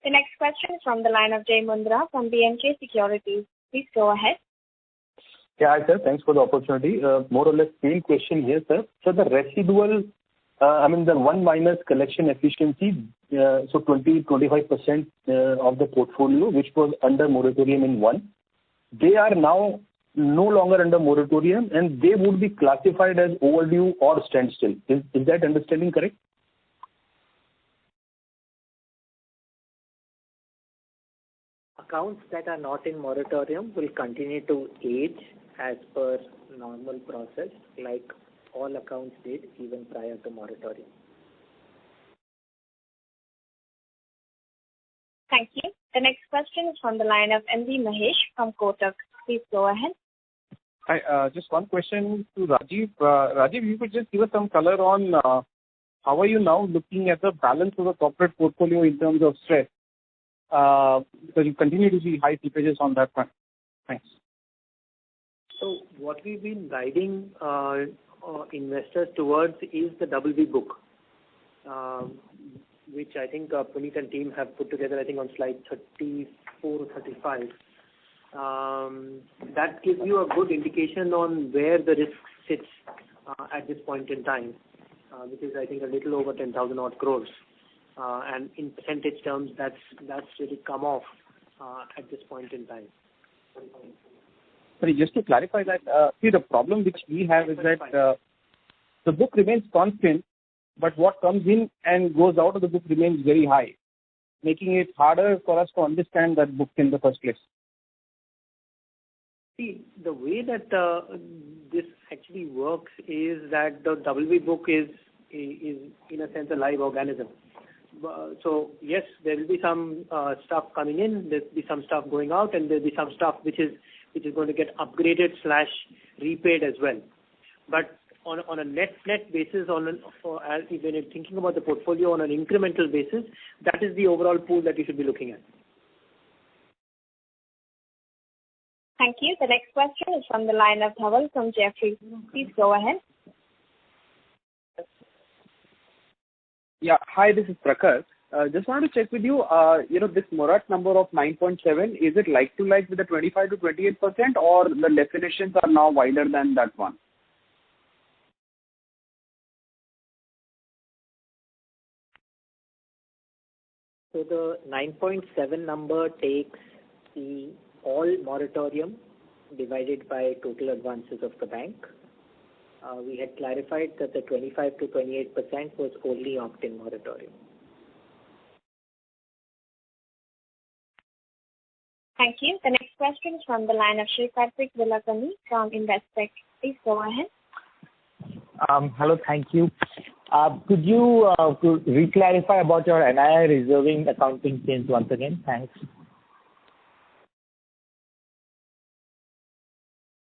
The next question is from the line of Jay Mundra from B&K Securities. Please go ahead. Yeah, hi sir. Thanks for the opportunity. More or less same question here, sir. So the residual, the 1 minus collection efficiency, so 20-25% of the portfolio which was under moratorium in 1, they are now no longer under moratorium and they would be classified as overdue or standstill. Is that understanding correct? Accounts that are not in moratorium will continue to age as per normal process, like all accounts did even prior to moratorium. Thank you. The next question is from the line of MV Mahesh from Kotak. Please go ahead. Hi, just one question to Rajiv. Rajiv, you could just give us some color on how are you now looking at the balance of the corporate portfolio in terms of stress? Because you continue to see high slippages on that front. Thanks. So what we've been guiding investors towards is the BB book, which I think Puneet and team have put together, I think on slide 34 or 35. That gives you a good indication on where the risk sits at this point in time, which is I think a little over 10,000 odd crores. And in percentage terms, that's really come off at this point in time. Sorry, just to clarify that, see the problem which we have is that the book remains constant, but what comes in and goes out of the book remains very high, making it harder for us to understand that book in the first place. See, the way that this actually works is that the BB book is in a sense a live organism. So yes, there will be some stuff coming in, there will be some stuff going out, and there will be some stuff which is going to get upgraded / repaid as well. But on a net basis, when you're thinking about the portfolio on an incremental basis, that is the overall pool that you should be looking at. Thank you. The next question is from the line of Dhaval from Jefferies. Please go ahead. Yeah, hi, this is Prakhar. Just wanted to check with you, this Morat number of 9.7, is it like to like with the 25 to 28%, or the definitions are now wider than that one? So the 9.7 number takes the all moratorium divided by total advances of the bank. We had clarified that the 25 to 28% was only opt-in moratorium. Thank you. The next question is from the line of Sri Karthik Villakani from Investec. Please go ahead. Hello, thank you. Could you re-clarify about your NII reserving accounting change once again? Thanks.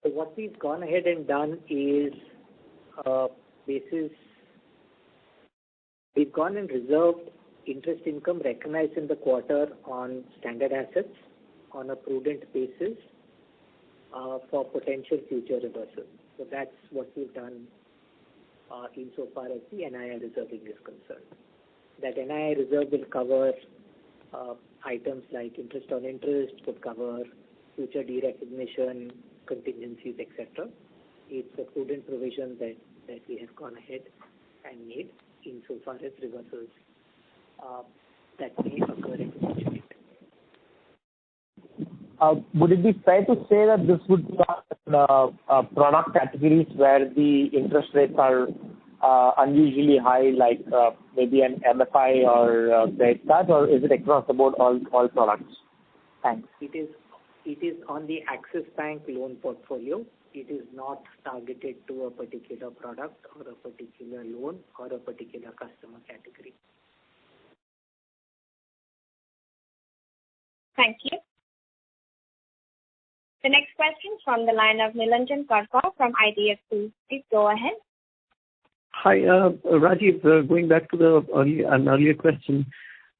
So what we've gone ahead and done is, we've gone and reserved interest income recognized in the quarter on standard assets on a prudent basis for potential future reversal. So that's what we've done insofar as the NII reserving is concerned. That NII reserve will cover items like interest on interest, would cover future derecognition, contingencies, etc. It's a prudent provision that we have gone ahead and made insofar as reversals that may occur in the future. Would it be fair to say that this would be product categories where the interest rates are unusually high, like maybe an MFI or credit card, or is it across the board all products? Thanks. It is on the Axis Bank loan portfolio. It is not targeted to a particular product or a particular loan or a particular customer category. Thank you. The next question is from the line of Nilanjan Karkar from IDFC. Please go ahead. Hi, Rajiv. Going back to an earlier question,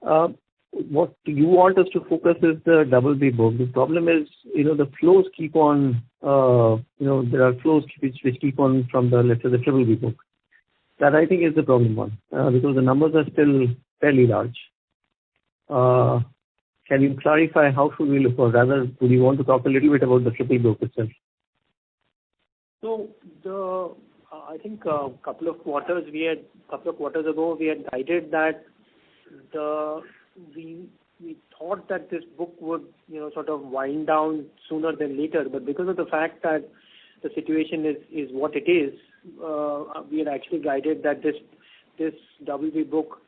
what you want us to focus is the BB book. The problem is, the flows keep on, there are flows which keep on from the, let's say, the BB book. That I think is the problem one, because the numbers are still fairly large. Can you clarify how should we look, or rather, would you want to talk a little bit about the BB book itself? So I think a couple of quarters ago we had guided that we thought that this book would sort of wind down sooner than later, but because of the fact that the situation is what it is, we had actually guided that this BB book,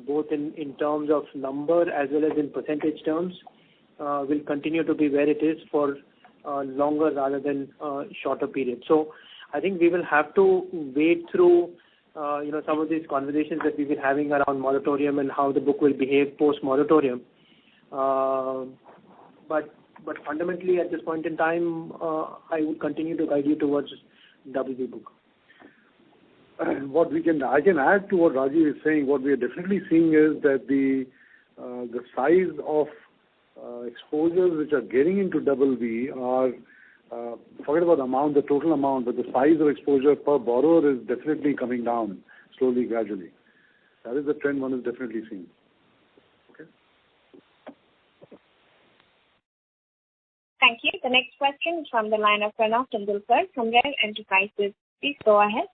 both in terms of number as well as in percentage terms, will continue to be where it is for longer rather than shorter period. So I think we will have to wait through some of these conversations that we've been having around moratorium and how the book will behave post moratorium. But fundamentally at this point in time, I would continue to guide you towards BB book. I can add to what Rajiv is saying. What we are definitely seeing is that the size of exposures which are getting into BB are, forget about the amount, the total amount, but the size of exposure per borrower is definitely coming down slowly, gradually. That is the trend one is definitely seeing. Okay. Thank you. The next question is from the line of Pranav Tendulkar from Rare Enterprises. Please go ahead.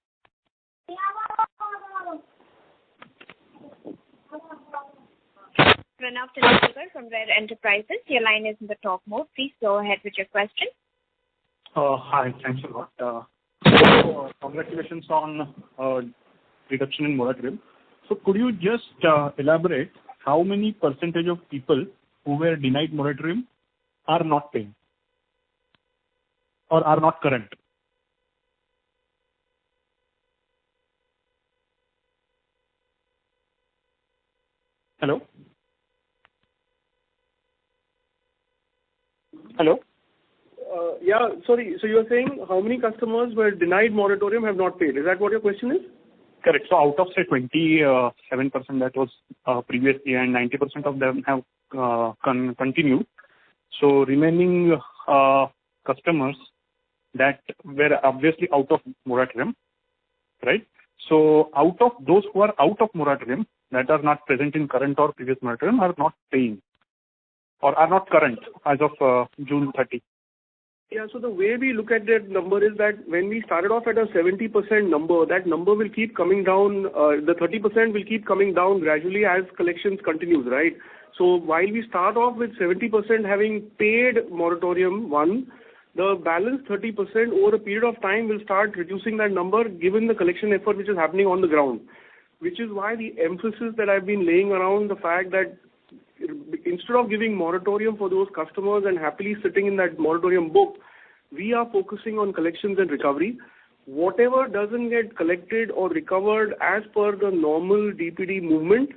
Pranav Tendulkar from Rare Enterprises, your line is in the talk mode. Please go ahead with your question. Hi, thanks a lot. Congratulations on reduction in moratorium. So could you just elaborate how many percentage of people who were denied moratorium are not paying or are not current? Hello? Hello? Yeah, sorry. So you're saying how many customers were denied moratorium have not paid? Is that what your question is? Correct. So out of say 27% that was previously, and 90% of them have continued. So remaining customers that were obviously out of moratorium, right? So out of those who are out of moratorium, that are not present in current or previous moratorium, are not paying or are not current as of June 30. Yeah, so the way we look at that number is that when we started off at a 70% number, that number will keep coming down, the 30% will keep coming down gradually as collections continues, right? So while we start off with 70% having paid moratorium one, the balance 30% over a period of time will start reducing that number given the collection effort which is happening on the ground. Which is why the emphasis that I've been laying around the fact that instead of giving moratorium for those customers and happily sitting in that moratorium book, we are focusing on collections and recovery. Whatever doesn't get collected or recovered as per the normal DPD movement,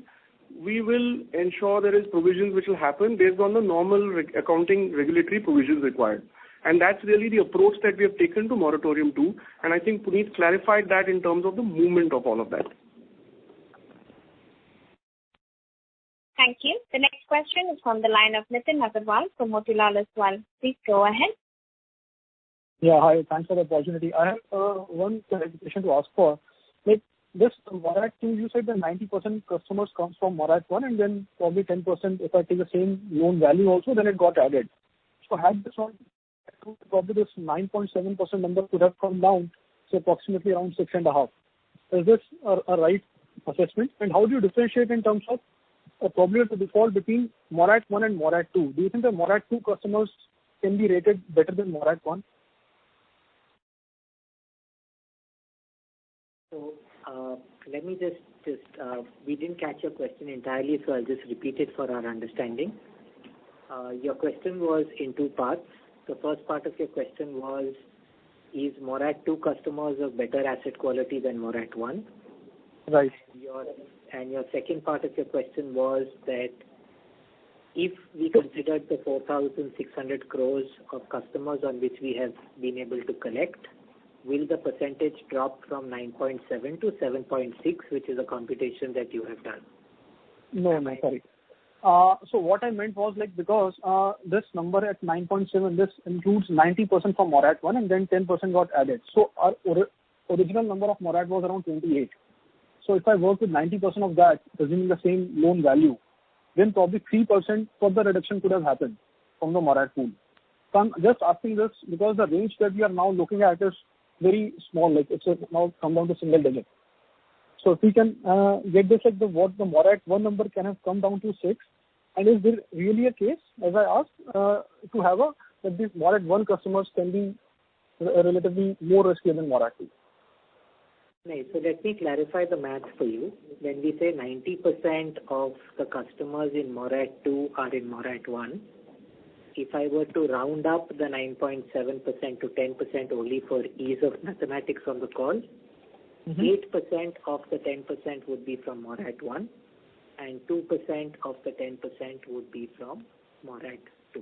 we will ensure there is provisions which will happen based on the normal accounting regulatory provisions required. And that's really the approach that we have taken to moratorium 2. And I think Puneet clarified that in terms of the movement of all of that. Thank you. The next question is from the line of Nitin Agarwal from Motilal Oswal. Please go ahead. Yeah, hi. Thanks for the opportunity. I have one clarification to ask for. Like this Morat 2, you said that 90% customers comes from Morat 1 and then probably 10% if I take the same loan value also, then it got added. So had this one, probably this 9.7% number could have come down to approximately around 6.5. Is this a right assessment? And how do you differentiate in terms of a probability of default between Morat 1 and Morat 2? Do you think the Morat 2 customers can be rated better than Morat 1? So let me just we didn't catch your question entirely, so I'll just repeat it for our understanding. Your question was in two parts. The first part of your question was, is Morat 2 customers of better asset quality than Morat 1? Right. And your second part of your question was that if we considered the 4,600 crores of customers on which we have been able to collect, will the percentage drop from 9.7 to 7.6, which is a computation that you have done? No, sorry. So what I meant was like because this number at 9.7, this includes 90% from Morat 1 and then 10% got added. So our original number of Morat was around 28. So if I work with 90% of that, assuming the same loan value, then probably 3% further reduction could have happened from the Morat pool. So I'm just asking this because the range that we are now looking at is very small, like it's now come down to single digit. So if we can get this, like what the Morat 1 number can have come down to 6, and is there really a case, as I asked, to have that these Morat 1 customers can be relatively more risky than Morat 2? Right. So let me clarify the math for you. When we say 90% of the customers in Morat 2 are in Morat 1, if I were to round up the 9.7% to 10% only for ease of mathematics on the call, 8% of the 10% would be from Morat 1 and 2% of the 10% would be from Morat 2.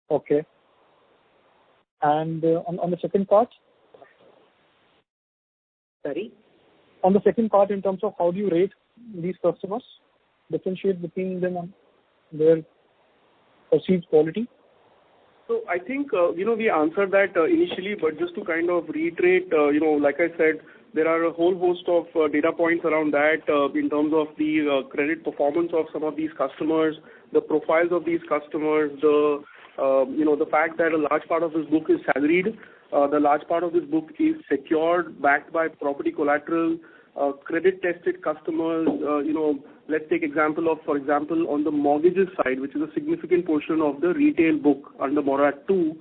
Okay. And on the second part? Sorry? On the second part, in terms of how do you rate these customers, differentiate between them and their perceived quality? So I think, we answered that initially, but just to kind of reiterate, like I said, there are a whole host of data points around that in terms of the credit performance of some of these customers, the profiles of these customers, the fact that a large part of this book is salaried, the large part of this book is secured, backed by property collateral, credit-tested customers. Let's take for example, on the mortgages side, which is a significant portion of the retail book under Morat 2.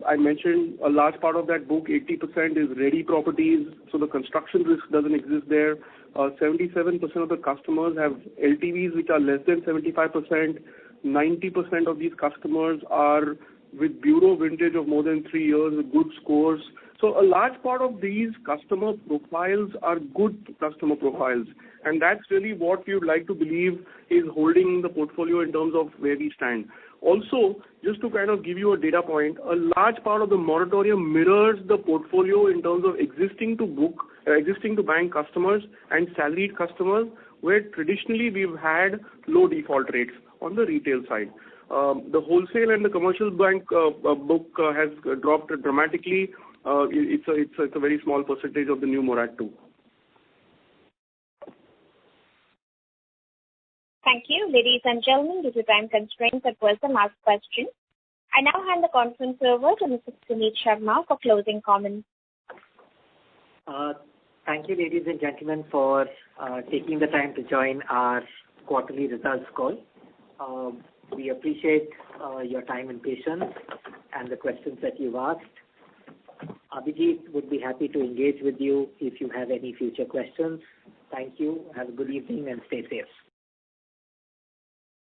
I mentioned a large part of that book, 80% is ready properties, so the construction risk doesn't exist there. 77% of the customers have LTVs which are less than 75%. 90% of these customers are with bureau vintage of more than 3 years with good scores. So a large part of these customer profiles are good customer profiles. And that's really what we would like to believe is holding the portfolio in terms of where we stand. Also, just to kind of give you a data point, a large part of the moratorium mirrors the portfolio in terms of existing to bank customers and salaried customers, where traditionally we've had low default rates on the retail side. The wholesale and the commercial bank book has dropped dramatically. It's a very small percentage of the new Morat 2. Thank you. Ladies and gentlemen, due to time constraints, that was the last question. I now hand the conference over to Mr. Puneet Sharma for closing comments. Thank you, ladies and gentlemen, for taking the time to join our quarterly results call. We appreciate your time and patience and the questions that you've asked. Abhijit would be happy to engage with you if you have any future questions. Thank you. Have a good evening and stay safe.